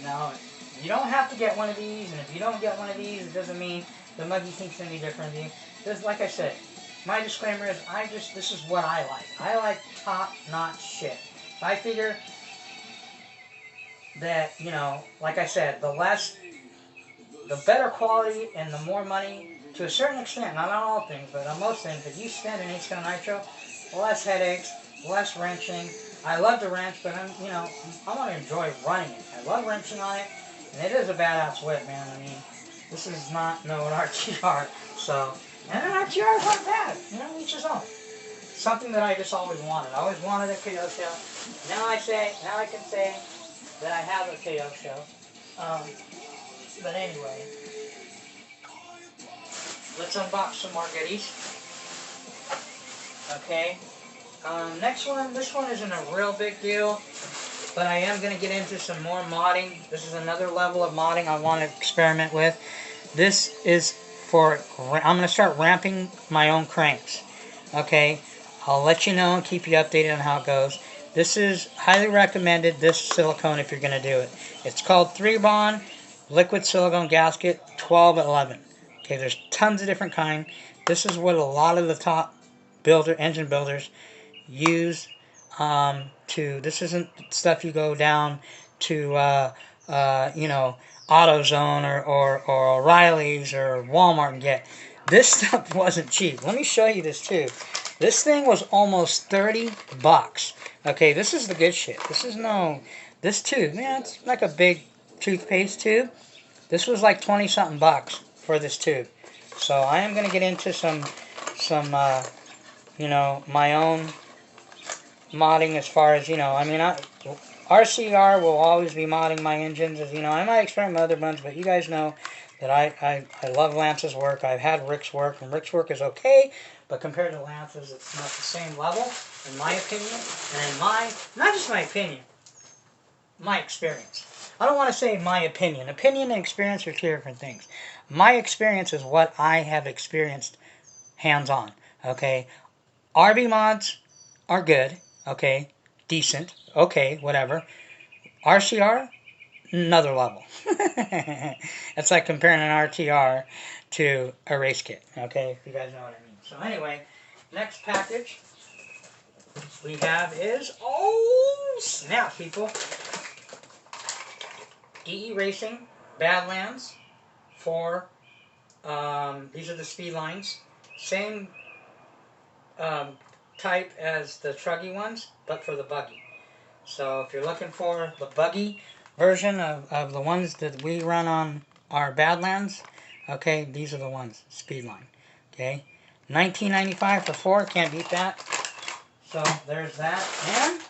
Now, you don't have to get one of these, and if you don't get one of these, it doesn't mean the Muggy thinks any different of you. This, like I said, my disclaimer is, this is what I like. I like top-notch shit. I figure that, you know, like I said, the better quality and the more money, to a certain extent, not on all things, but on most things, that you spend in Ace Nitro, less headaches, less wrenching. I love to wrench, but I want to enjoy running it. I love wrenching on it, and it is a badass whip, man. I mean, this is not an RTR, so, and an RTR is not bad, each his own. Something that I just always wanted. I always wanted a KO show. Now I can say that I have a KO show. But anyway, let's unbox some more goodies. Okay. Next one, this one isn't a real big deal, but I am going to get into some more modding. This is another level of modding I want to experiment with. This is for, I'm going to start ramping my own cranks. Okay. I'll let you know and keep you updated on how it goes. This is highly recommended, this silicone, if you're going to do it. It's called 3-Bond Liquid Silicone Gasket 1211. Okay, there's tons of different kinds. This is what a lot of the top engine builders use this isn't stuff you go down to, AutoZone or O'Reilly's or Walmart and get. This stuff wasn't cheap. Let me show you this too. This thing was almost 30 bucks. Okay, this is the good shit. This tube, man, it's like a big toothpaste tube. This was like 20-something bucks for this tube. So I am going to get into some my own modding as far as, RCR will always be modding my engines. As I might experiment with other ones, but you guys know that I love Lance's work. I've had Rick's work, and Rick's work is okay, but compared to Lance's, it's not the same level, in my opinion, and in not just my opinion, my experience. I don't want to say my opinion. Opinion and experience are two different things. My experience is what I have experienced hands-on, okay? RB mods are good, okay? Decent, okay, whatever. RCR, another level. It's like comparing an RTR to a race kit, okay? If you guys know what I mean. So anyway, next package we have is, oh snap, people. EE Racing Badlands for, these are the speed lines. Same type as the truggy ones, but for the buggy. So if you're looking for the buggy version of the ones that we run on our Badlands, okay, these are the ones, Speedline. Okay, $19.95 for 4, can't beat that. So there's that, and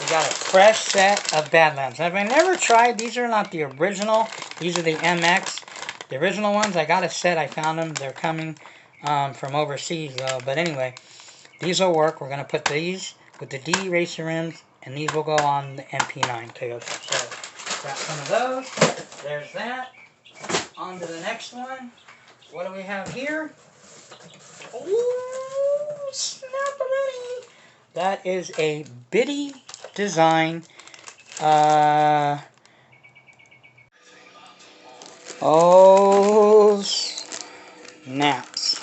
we got a fresh set of Badlands. I've never tried, these are not the original, these are the MX. The original ones, I got a set, I found them, they're coming from overseas though, but anyway, these will work. We're going to put these with the D racer rims, and these will go on the MP9 Toyota. So, got some of those. There's that. On to the next one. What do we have here? Ooh, snap already. That is a Biddy design. Oh, snaps.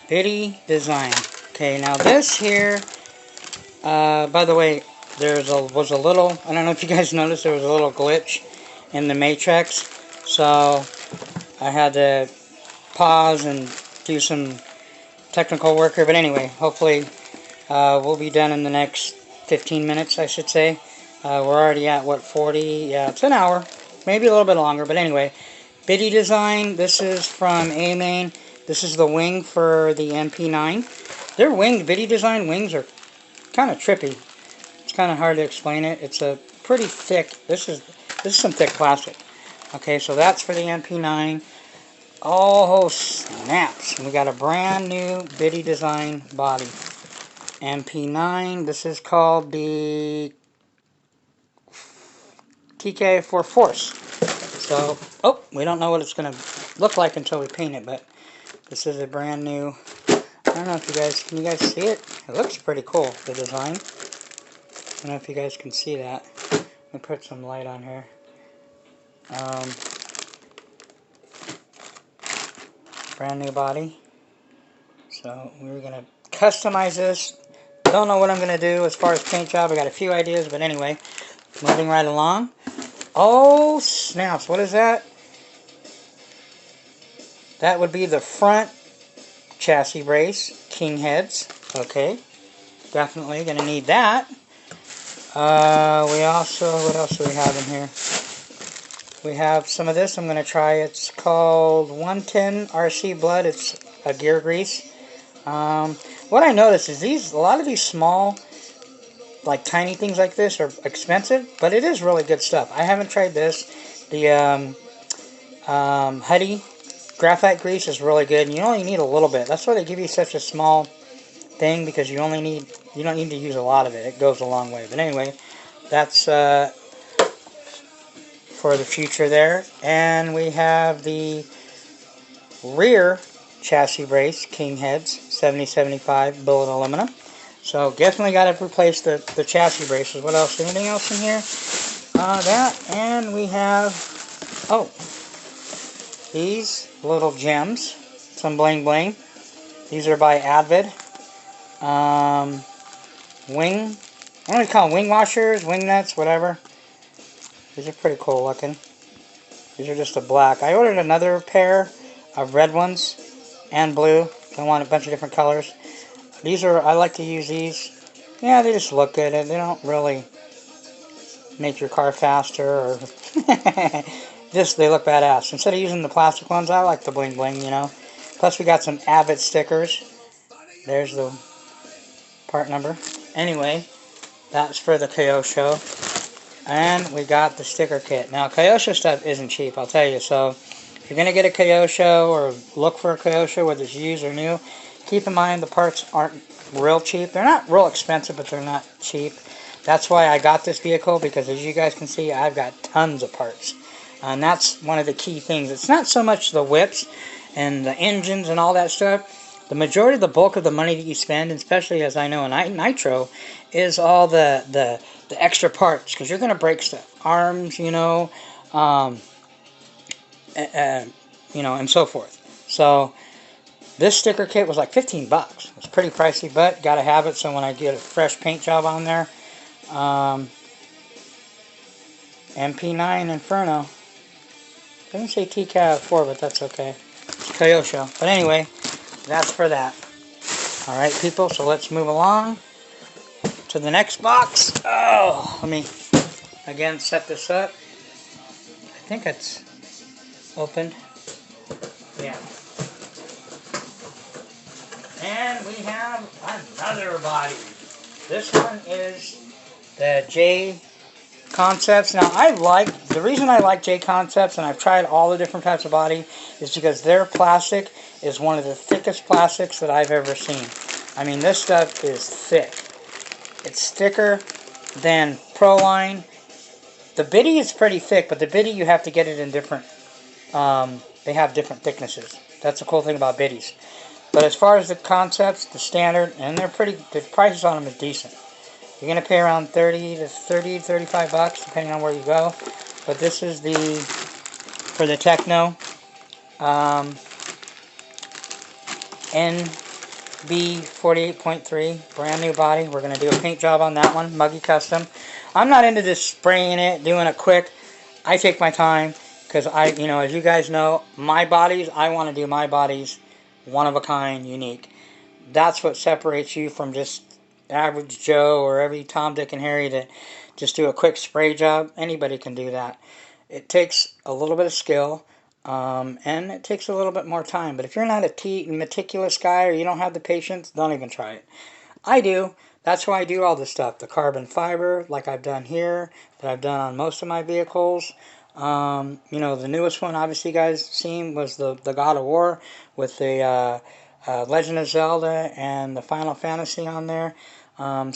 Biddy design. Okay, now this here, by the way, was a little, I don't know if you guys noticed, there was a little glitch in the matrix, so I had to pause and do some technical work here, but anyway, hopefully we'll be done in the next 15 minutes, I should say. We're already at, what, 40? Yeah, it's an hour, maybe a little bit longer, but anyway, Biddy design, this is from A-Main. This is the wing for the MP9. Their wing, Biddy design wings are kind of trippy. It's kind of hard to explain it. It's a pretty thick, this is some thick plastic. Okay, so that's for the MP9. Oh, snaps. We got a brand new Biddy design body. MP9, this is called the TK for Force. So, oh, we don't know what it's going to look like until we paint it, but this is a brand new, I don't know if you guys, can you guys see it? It looks pretty cool, the design. I don't know if you guys can see that. Let me put some light on here. Brand new body. So we're going to customize this. Don't know what I'm going to do as far as paint job. I got a few ideas, but anyway, moving right along. Oh, snaps. What is that? That would be the front chassis brace, king heads. Okay, definitely going to need that. We also, what else do we have in here? We have some of this I'm going to try. It's called 110 RC Blood. It's a gear grease. What I noticed is a lot of these small, like tiny things like this are expensive, but it is really good stuff. I haven't tried this. The Huddy graphite grease is really good, and you only need a little bit. That's why they give you such a small thing, because you don't need to use a lot of it. It goes a long way. But anyway, that's for the future there. And we have the rear chassis brace, king heads, 7075 billet aluminum. So definitely got to replace the chassis braces. What else? Anything else in here? That, and we have, oh, these little gems, some bling bling. These are by Advid. Wing, I don't know what you call them, wing washers, wing nuts, whatever. These are pretty cool looking. These are just a black. I ordered another pair of red ones and blue. I want a bunch of different colors. These are, I like to use these. Yeah, they just look good. They don't really make your car faster, or just they look badass. Instead of using the plastic ones, I like the bling bling, you know. Plus we got some Avid stickers. There's the part number. Anyway, that's for the Kyosho. And we got the sticker kit. Now, Kyosho stuff isn't cheap, I'll tell you. So, if you're going to get a Kyosho or look for a Kyosho, whether it's used or new, keep in mind the parts aren't real cheap. They're not real expensive, but they're not cheap. That's why I got this vehicle, because as you guys can see, I've got tons of parts. And that's one of the key things. It's not so much the whips and the engines and all that stuff. The majority of the bulk of the money that you spend, especially as I know in Nitro, is all the extra parts, because you're going to break stuff. Arms, you know, and so forth. So this sticker kit was like 15 bucks. It's pretty pricey, but got to have it so when I get a fresh paint job on there. MP9 Inferno. Doesn't say TCAV 4, but that's okay. It's Kyosho. But anyway, that's for that. Alright, people, so let's move along to the next box. Oh, let me again set this up. I think it's opened. Yeah. And we have another body. This one is the J Concepts. Now, the reason I like J Concepts, and I've tried all the different types of body, is because their plastic is one of the thickest plastics that I've ever seen. I mean, this stuff is thick. It's thicker than Proline. The bitty is pretty thick, but the bitty you have to get it in different, they have different thicknesses. That's the cool thing about bitties. But as far as the Concepts, the standard, and the prices on them is decent. You're going to pay around 35 bucks, depending on where you go. But this is for the teckno, NB 48.3, brand new body. We're going to do a paint job on that one, Muggy Custom. I'm not into just spraying it, doing it quick. I take my time, because as you guys know, my bodies, I want to do my bodies one of a kind, unique. That's what separates you from just average Joe or every Tom, Dick, and Harry that just do a quick spray job. Anybody can do that. It takes a little bit of skill, and it takes a little bit more time. But if you're not a meticulous guy, or you don't have the patience, don't even try it. I do. That's why I do all this stuff. The carbon fiber, like I've done here, that I've done on most of my vehicles. The newest one, obviously, you guys seen, was the God of War with the Legend of Zelda and the Final Fantasy on there. I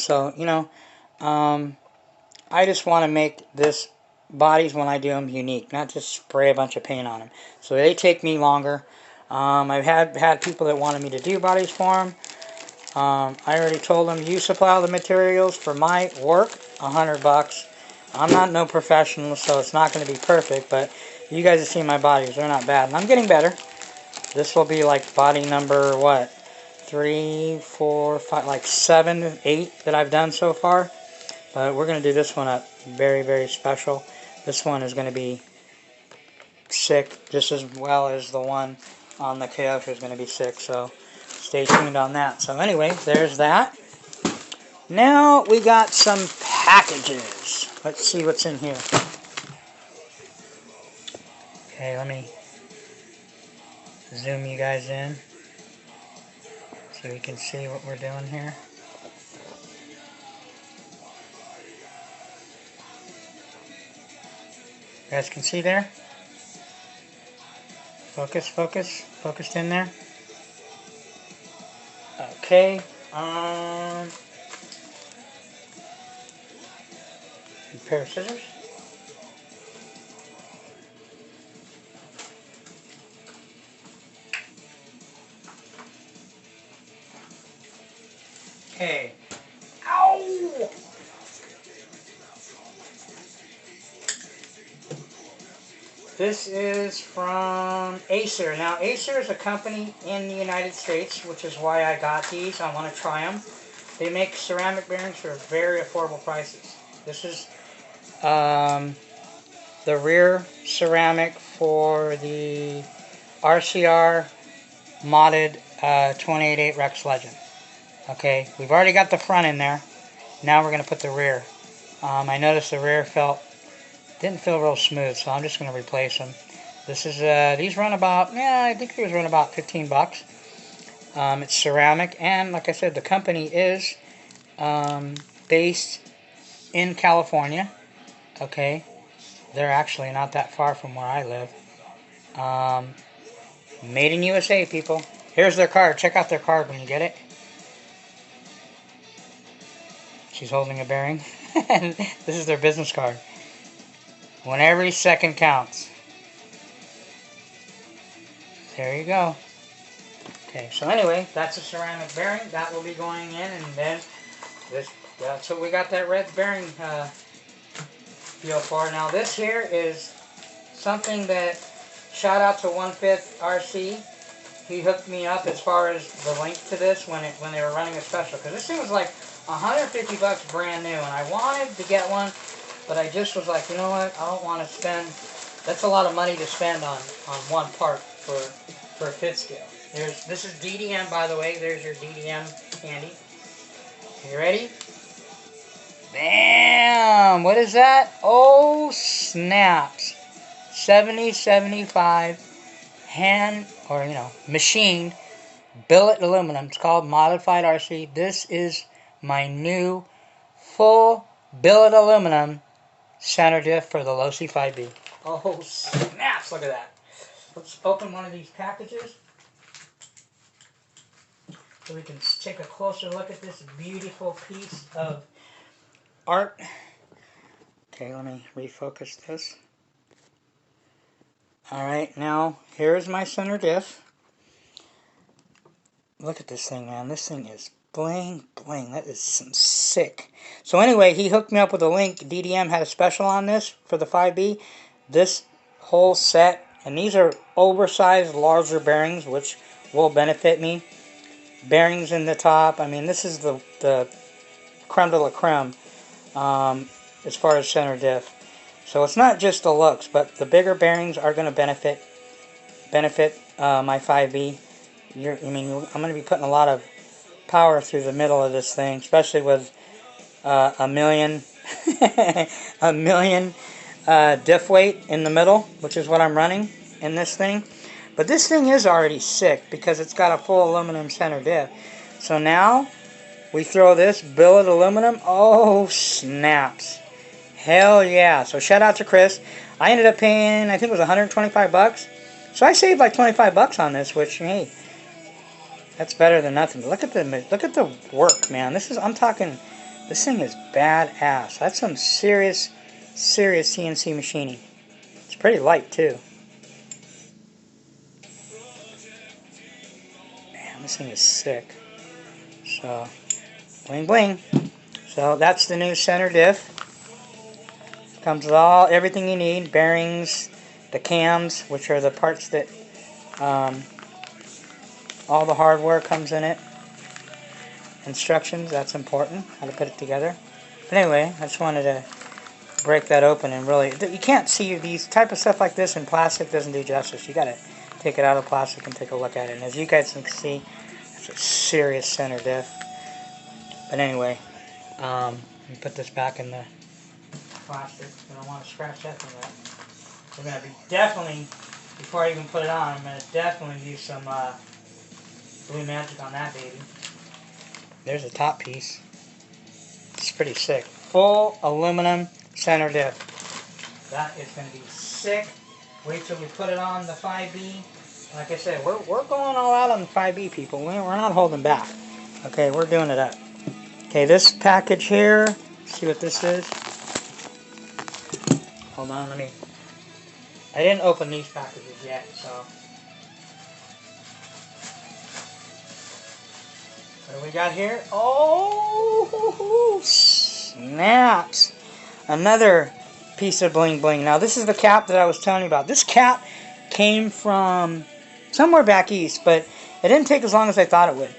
just want to make this bodies, when I do them, unique, not just spray a bunch of paint on them. So they take me longer. I've had people that wanted me to do bodies for them. I already told them, you supply all the materials for my work, $100. I'm not no professional, so it's not going to be perfect, but you guys have seen my bodies. They're not bad, and I'm getting better. This will be like body number, what, 3, 4, 5, like 7, 8 that I've done so far. But we're going to do this one up very, very special. This one is going to be sick, just as well as the one on the Kyosho is going to be sick, so stay tuned on that. So anyway, there's that. Now we got some packages. Let's see what's in here. Okay, let me zoom you guys in so we can see what we're doing here. You guys can see there? Focus, focus, focused in there. Okay, a pair of scissors. Okay. Ow! This is from Acer. Now, Acer is a company in the United States, which is why I got these. I want to try them. They make ceramic bearings for very affordable prices. This is the rear ceramic for the RCR modded 28.8 Rex Legend. Okay, we've already got the front in there. Now we're going to put the rear. I noticed the rear didn't feel real smooth, so I'm just going to replace them. This is these run about, I think these run about 15 bucks. It's ceramic, and like I said, the company is based in California. Okay, they're actually not that far from where I live. Made in USA, people. Here's their card. Check out their card when you get it. She's holding a bearing. And this is their business card. When every second counts. There you go. Okay, so anyway, that's a ceramic bearing. That will be going in, and then this. So we got that red bearing feel for. Now this here is something that, shout out to 1/5 RC. He hooked me up as far as the link to this when they were running a special, because this thing was like 150 bucks brand new, and I wanted to get one, but I just was like, you know what, I don't want to spend, that's a lot of money to spend on one part for a fit scale. This is DDM, by the way. There's your DDM candy. You ready? Bam! What is that? Oh, snaps. 7075 hand, or machined billet aluminum. It's called Modified RC. This is my new full billet aluminum center diff for the Losi 5B. Oh, snaps! Look at that. Let's open one of these packages so we can take a closer look at this beautiful piece of art. Okay, let me refocus this. Alright, now here's my center diff. Look at this thing, man. This thing is bling, bling. That is some sick. So anyway, he hooked me up with a link. DDM had a special on this for the 5B. This whole set, and these are oversized, larger bearings, which will benefit me. Bearings in the top. I mean, this is the creme de la creme as far as center diff. So it's not just the looks, but the bigger bearings are going to benefit my 5B. I'm going to be putting a lot of power through the middle of this thing, especially with a million diff weight in the middle, which is what I'm running in this thing. But this thing is already sick because it's got a full aluminum center diff. So now we throw this billet aluminum. Oh, snaps. Hell yeah. So shout out to Chris. I ended up paying, I think it was 125 bucks. So I saved like 25 bucks on this, which, hey, that's better than nothing. But look at the work, man. I'm talking, this thing is badass. That's some serious CNC machining. It's pretty light too. Man, this thing is sick. So, bling bling. So that's the new center diff. Comes with everything you need, bearings, the cams, which are the parts that all the hardware comes in it. Instructions, that's important, how to put it together. But anyway, I just wanted to break that open and really, you can't see these type of stuff like this in plastic doesn't do justice. You gotta take it out of plastic and take a look at it. And as you guys can see, it's a serious center diff. But anyway, let me put this back in the plastic. I don't want to scratch that thing up. We're gonna be definitely, before I even put it on, I'm gonna definitely use some Blue Magic on that baby. There's the top piece. It's pretty sick. Full aluminum center diff. That is going to be sick. Wait till we put it on the 5B. Like I said, we're going all out on the 5B, people. We're not holding back. Okay, we're doing it up. Okay, this package here. See what this is? Hold on, I didn't open these packages yet, so. What do we got here? Oh, snaps. Another piece of bling bling. Now, this is the cap that I was telling you about. This cap came from somewhere back east, but it didn't take as long as I thought it would.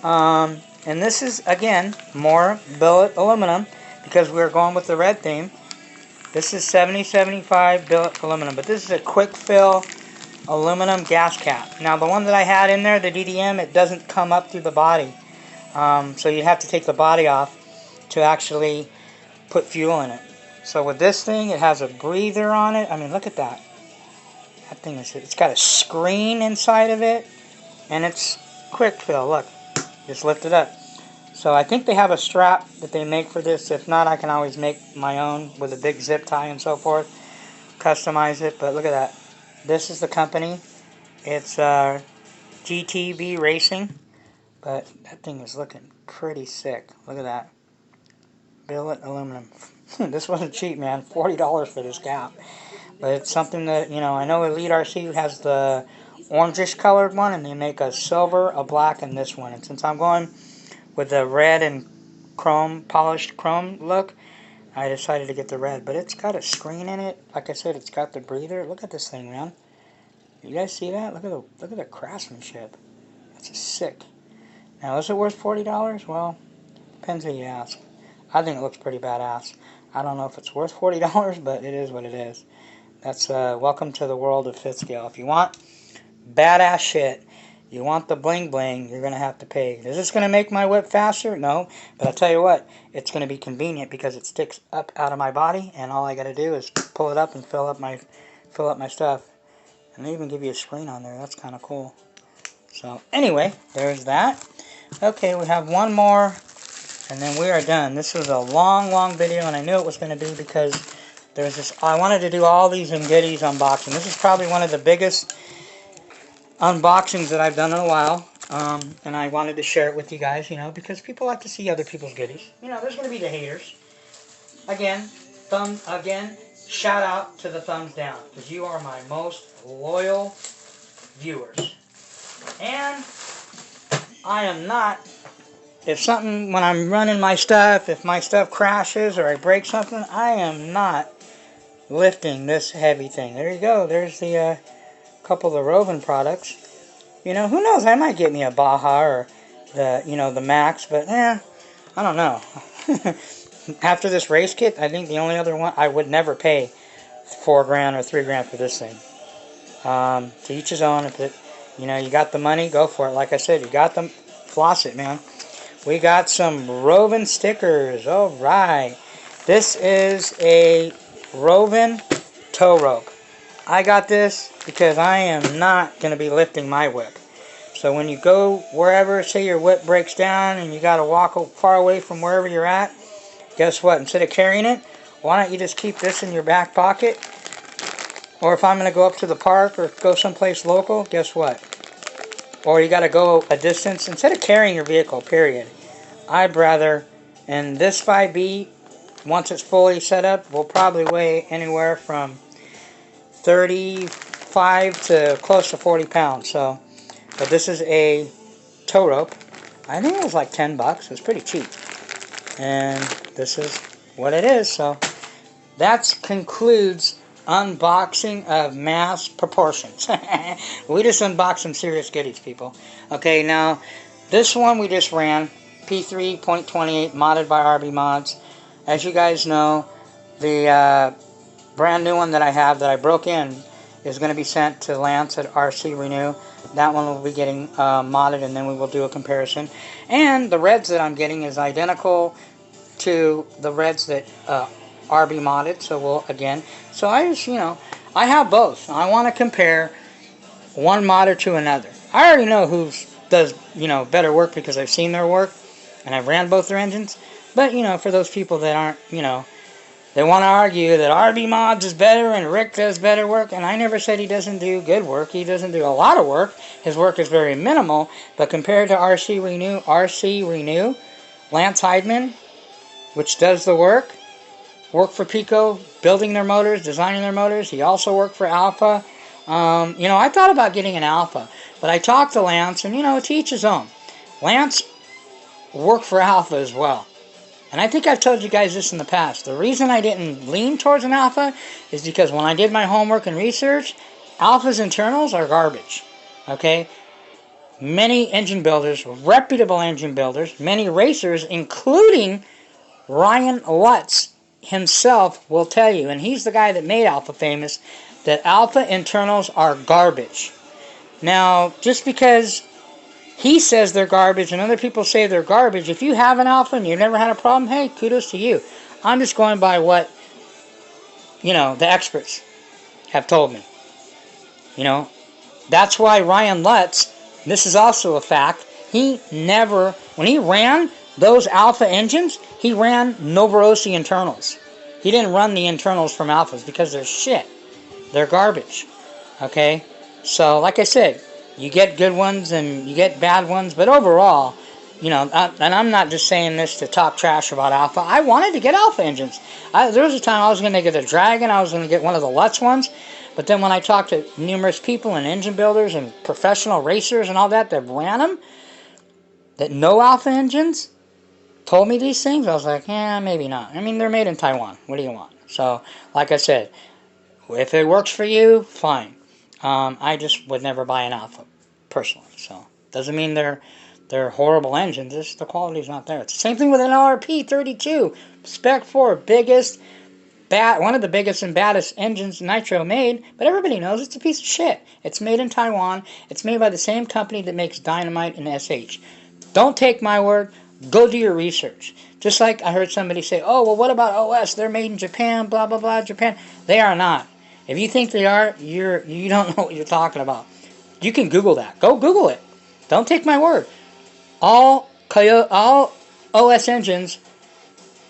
And this is, again, more billet aluminum because we're going with the red theme. This is 7075 billet aluminum, but this is a quick fill aluminum gas cap. Now the one that I had in there, the DDM, it doesn't come up through the body. So you have to take the body off to actually put fuel in it. So with this thing, it has a breather on it. I mean, look at that. That thing is, it's got a screen inside of it. And it's quick fill, look. Just lift it up. So I think they have a strap that they make for this. If not, I can always make my own with a big zip tie and so forth. Customize it, but look at that. This is the company. It's GTB Racing, but that thing is looking pretty sick. Look at that. Billet aluminum. This wasn't cheap, man. $40 for this cap. But it's something that, I know Elite RC has the orangish colored one, and they make a silver, a black, and this one. And since I'm going with the red and chrome, polished chrome look, I decided to get the red, but it's got a screen in it. Like I said, it's got the breather. Look at this thing, man. You guys see that? Look at the craftsmanship. That's sick. Now, is it worth $40? Well, depends who you ask. I think it looks pretty badass. I don't know if it's worth $40, but it is what it is. That's welcome to the world of fifth scale. If you want badass shit, you want the bling bling, you're going to have to pay. Is this going to make my whip faster? No. But I'll tell you what, it's going to be convenient because it sticks up out of my body, and all I got to do is pull it up and fill up my stuff. And they even give you a screen on there. That's kind of cool. So anyway, there's that. Okay, we have one more, and then we are done. This was a long video, and I knew it was going to be because there's this. I wanted to do all these and goodies unboxing. This is probably one of the biggest unboxings that I've done in a while, and I wanted to share it with you guys, because people like to see other people's goodies. There's going to be the haters. Again, shout out to the thumbs down, because you are my most loyal viewers. And I am not, when I'm running my stuff, if my stuff crashes or I break something, I am not lifting this heavy thing. There you go. There's the couple of the Rovin products. Who knows? I might get me a Baja or the Max, but I don't know. After this race kit, I think the only other one I would never pay $4,000 or $3,000 for this thing. To each his own. If it, you got the money, go for it. Like I said, you got them, floss it, man. We got some Rovin stickers. All right, this is a Rovin tow rope. I got this because I am not going to be lifting my whip. So when you go wherever, say your whip breaks down and you got to walk far away from wherever you're at, guess what? Instead of carrying it, why don't you just keep this in your back pocket? Or if I'm going to go up to the park or go someplace local, guess what? Or you got to go a distance, instead of carrying your vehicle, period. I'd rather, and this 5B, once it's fully set up, will probably weigh anywhere from 35 to close to 40 pounds. So, but this is a tow rope. I think it was like $10. It's pretty cheap. And this is what it is. So that concludes unboxing of mass proportions. We just unboxed some serious goodies, people. Okay, now this one we just ran, P3.28, modded by RB Mods. As you guys know, the brand new one that I have that I broke in is going to be sent to Lance at RC Renew. That one will be getting modded, and then we will do a comparison. And the reds that I'm getting is identical to the reds that RB modded. So we'll again. So I just, I have both. I want to compare one modder to another. I already know who does better work because I've seen their work and I've ran both their engines. But for those people that aren't, they want to argue that RB Mods is better and Rick does better work, and I never said he doesn't do good work. He doesn't do a lot of work. His work is very minimal, but compared to RC Renew, Lance Heidman, which does the work for Pico, building their motors, designing their motors. He also worked for Alpha. I thought about getting an Alpha, but I talked to Lance, and to each his own. Lance worked for Alpha as well. And I think I've told you guys this in the past. The reason I didn't lean towards an Alpha is because when I did my homework and research, Alpha's internals are garbage. Okay? Many engine builders, reputable engine builders, many racers, including Ryan Lutz himself, will tell you, and he's the guy that made Alpha famous, that Alpha internals are garbage. Now, just because he says they're garbage and other people say they're garbage, if you have an Alpha and you've never had a problem, hey, kudos to you. I'm just going by what, the experts have told me. That's why Ryan Lutz, this is also a fact, when he ran those Alpha engines, he ran Novorossi internals. He didn't run the internals from Alphas because they're shit. They're garbage. Okay? So, like I said, you get good ones and you get bad ones, but overall, and I'm not just saying this to talk trash about Alpha. I wanted to get Alpha engines. There was a time I was going to get a Dragon, I was going to get one of the Lutz ones, but then when I talked to numerous people and engine builders and professional racers and all that ran them, that know Alpha engines, told me these things, I was like, maybe not. I mean, they're made in Taiwan. What do you want? So, like I said, if it works for you, fine. I just would never buy an Alpha, personally. So, doesn't mean they're horrible engines. Just the quality's not there. It's the same thing with an LRP 32. Spec 4, one of the biggest and baddest engines Nitro made, but everybody knows it's a piece of shit. It's made in Taiwan. It's made by the same company that makes Dynamite and SH. Don't take my word. Go do your research. Just like I heard somebody say, oh, well, what about OS? They're made in Japan, blah, blah, blah, Japan. They are not. If you think they are, you don't know what you're talking about. You can Google that. Go Google it. Don't take my word. All OS engines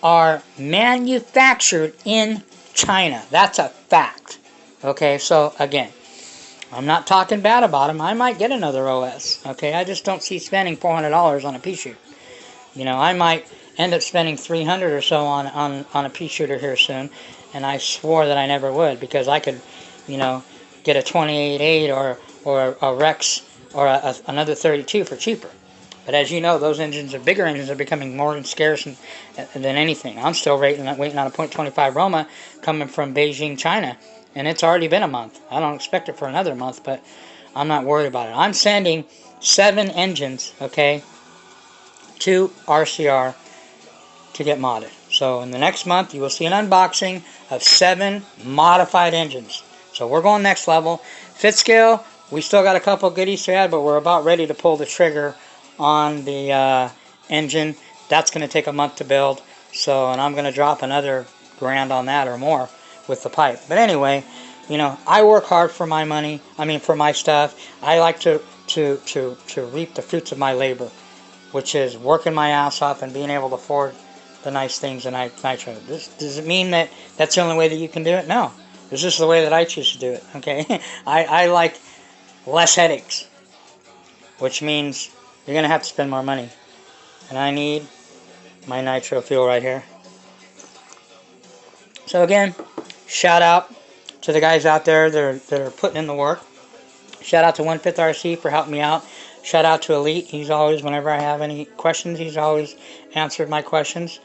are manufactured in China. That's a fact. Okay, so again, I'm not talking bad about them. I might get another OS. Okay, I just don't see spending $400 on a pea shooter. I might end up spending $300 or so on a pea shooter here soon, and I swore that I never would because I could, get a 28.8 or a Rex or another 32 for cheaper. But as you know, those engines, bigger engines, are becoming more scarce than anything. I'm still waiting on a .25 Roma coming from Beijing, China, and it's already been a month. I don't expect it for another month, but I'm not worried about it. I'm sending 7 engines, okay, to RCR to get modded. So in the next month, you will see an unboxing of 7 modified engines. So we're going next level. Fit scale, we still got a couple goodies to add, but we're about ready to pull the trigger on the engine. That's going to take a month to build. So, and I'm going to drop another $1,000 on that or more with the pipe. But anyway, I work hard for my money. For my stuff. I like to reap the fruits of my labor, which is working my ass off and being able to afford the nice things in Nitro. Does it mean that that's the only way that you can do it? No. It's just the way that I choose to do it, okay? I like less headaches, which means you're going to have to spend more money. And I need my Nitro fuel right here. So again, shout out to the guys out there that are putting in the work. Shout out to 1/5 RC for helping me out. Shout out to Elite. He's always, whenever I have any questions, he's always answered my questions.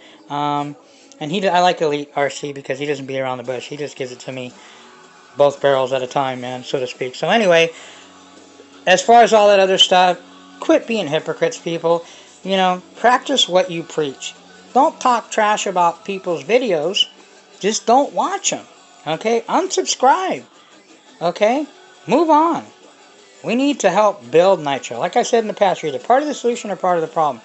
And I like Elite RC because he doesn't beat around the bush. He just gives it to me both barrels at a time, man, so to speak. So anyway, as far as all that other stuff, quit being hypocrites, people. You know, practice what you preach. Don't talk trash about people's videos. Just don't watch them. Okay? Unsubscribe. Okay? Move on. We need to help build Nitro. Like I said in the past, you're either part of the solution or part of the problem.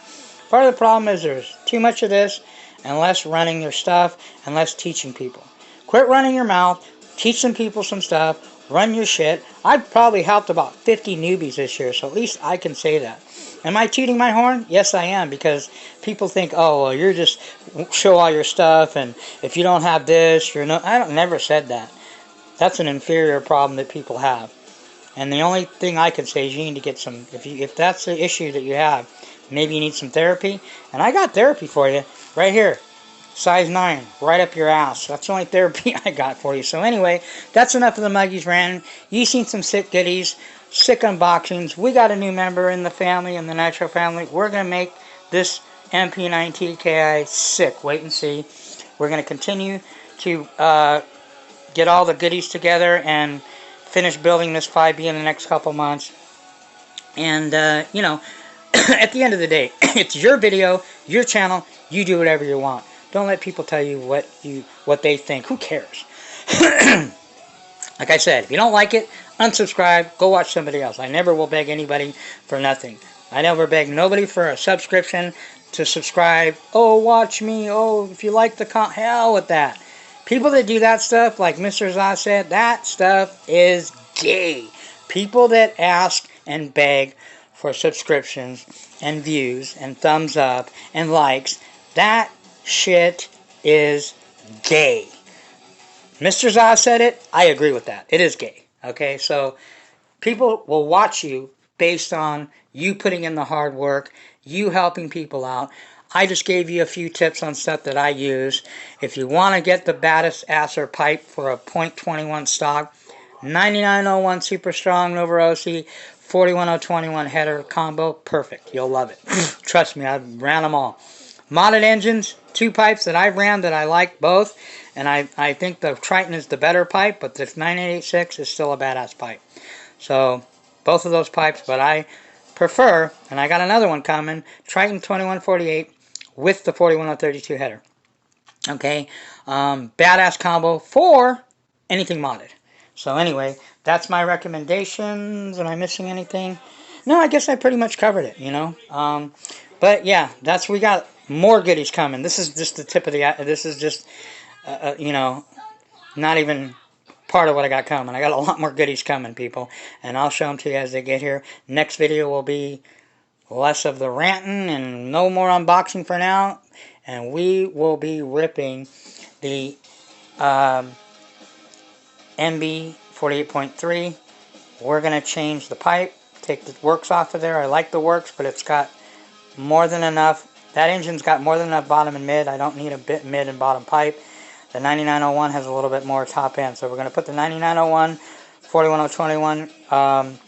Part of the problem is there's too much of this and less running your stuff and less teaching people. Quit running your mouth. Teach some people some stuff. Run your shit. I've probably helped about 50 newbies this year, so at least I can say that. Am I tooting my horn? Yes, I am, because people think, oh, well, you're just show all your stuff, and if you don't have this, you're no. Never said that. That's an inferior problem that people have. And the only thing I can say is you need to get some, if that's the issue that you have, maybe you need some therapy. And I got therapy for you right here. Size 9, right up your ass. That's the only therapy I got for you. So anyway, that's enough of the Muggies ranting. You seen some sick goodies, sick unboxings. We got a new member in the family, in the Nitro family. We're going to make this MP9TKI sick. Wait and see. We're going to continue to get all the goodies together and finish building this 5B in the next couple months. And, you know, at the end of the day, it's your video, your channel. You do whatever you want. Don't let people tell you what they think. Who cares? Like I said, if you don't like it, unsubscribe. Go watch somebody else. I never will beg anybody for nothing. I never beg nobody for a subscription to subscribe. Oh, watch me. Oh, if you like the hell with that. People that do that stuff, like Mr. Zah said, that stuff is gay. People that ask and beg for subscriptions and views and thumbs up and likes, that shit is gay. Mr. Zah said it. I agree with that. It is gay. Okay, so people will watch you based on you putting in the hard work, you helping people out. I just gave you a few tips on stuff that I use. If you want to get the baddest asser pipe for a .21 stock, 9901 Super Strong Novorosi, 41021 header combo, perfect. You'll love it. Trust me, I've ran them all. Modded engines, 2 pipes that I've ran that I like both, and I think the Triton is the better pipe, but this 9886 is still a badass pipe. So, both of those pipes, but I prefer, and I got another one coming, Triton 2148 with the 41032 header. Okay, badass combo for anything modded. So anyway, that's my recommendations. Am I missing anything? No, I guess I pretty much covered it, you know. But yeah, we got more goodies coming. This is just the tip of the, this is just, you know, not even part of what I got coming. I got a lot more goodies coming, people. And I'll show them to you as they get here. Next video will be less of the ranting and no more unboxing for now. And we will be ripping the MB 48.3. We're going to change the pipe, take the works off of there. I like the works, but it's got more than enough. That engine's got more than enough bottom and mid. I don't need a bit mid and bottom pipe. The 9901 has a little bit more top end. So we're going to put the 9901, 41021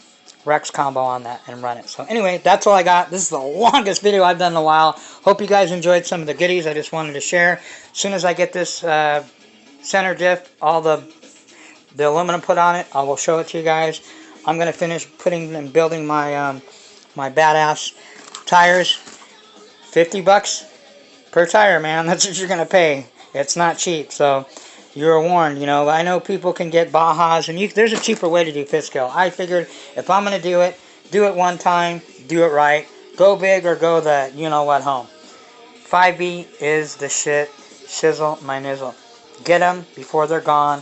Rex combo on that and run it. So anyway, that's all I got. This is the longest video I've done in a while. Hope you guys enjoyed some of the goodies I just wanted to share. As soon as I get this center diff, all the aluminum put on it, I will show it to you guys. I'm going to finish putting and building my my badass tires. 50 bucks per tire, man. That's what you're going to pay. It's not cheap, so you're warned. You know, I know people can get Bajas, and there's a cheaper way to do fit scale. I figured if I'm going to do it one time, do it right. Go big or go the you-know-what home. 5B is the shit. Shizzle my nizzle. Get them before they're gone.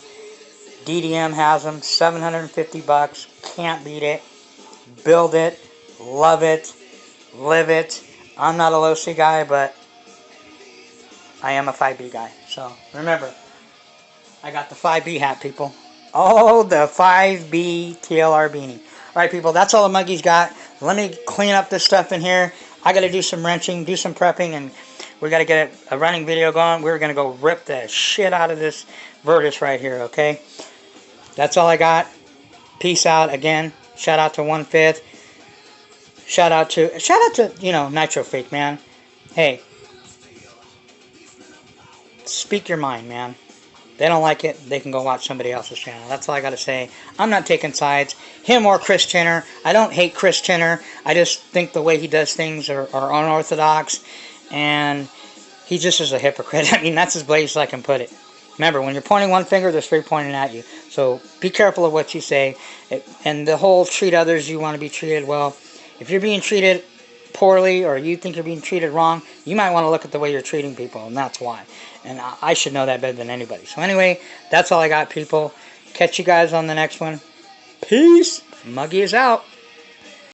DDM has them. 750 bucks. Can't beat it. Build it. Love it. Live it. I'm not a low-C guy, but I am a 5B guy. So, remember, I got the 5B hat, people. Oh, the 5B TLR beanie. Alright, people, that's all the Muggy's got. Let me clean up this stuff in here. I got to do some wrenching, do some prepping, and we got to get a running video going. We're going to go rip the shit out of this Virtus right here, okay? That's all I got. Peace out. Again, shout out to 1/5. Shout out to, you know, Nitro Freak, man. Hey. Speak your mind, man. They don't like it, they can go watch somebody else's channel. That's all I gotta say. I'm not taking sides. Him or Chris Jenner. I don't hate Chris Jenner. I just think the way he does things are unorthodox. And he just is a hypocrite. I mean, that's as blatant as I can put it. Remember, when you're pointing one finger, there's three pointing at you. So be careful of what you say. And the whole treat others, you want to be treated well. If you're being treated poorly or you think you're being treated wrong, you might want to look at the way you're treating people, and that's why. And I should know that better than anybody. So anyway, that's all I got, people. Catch you guys on the next one. Peace. Muggy is out.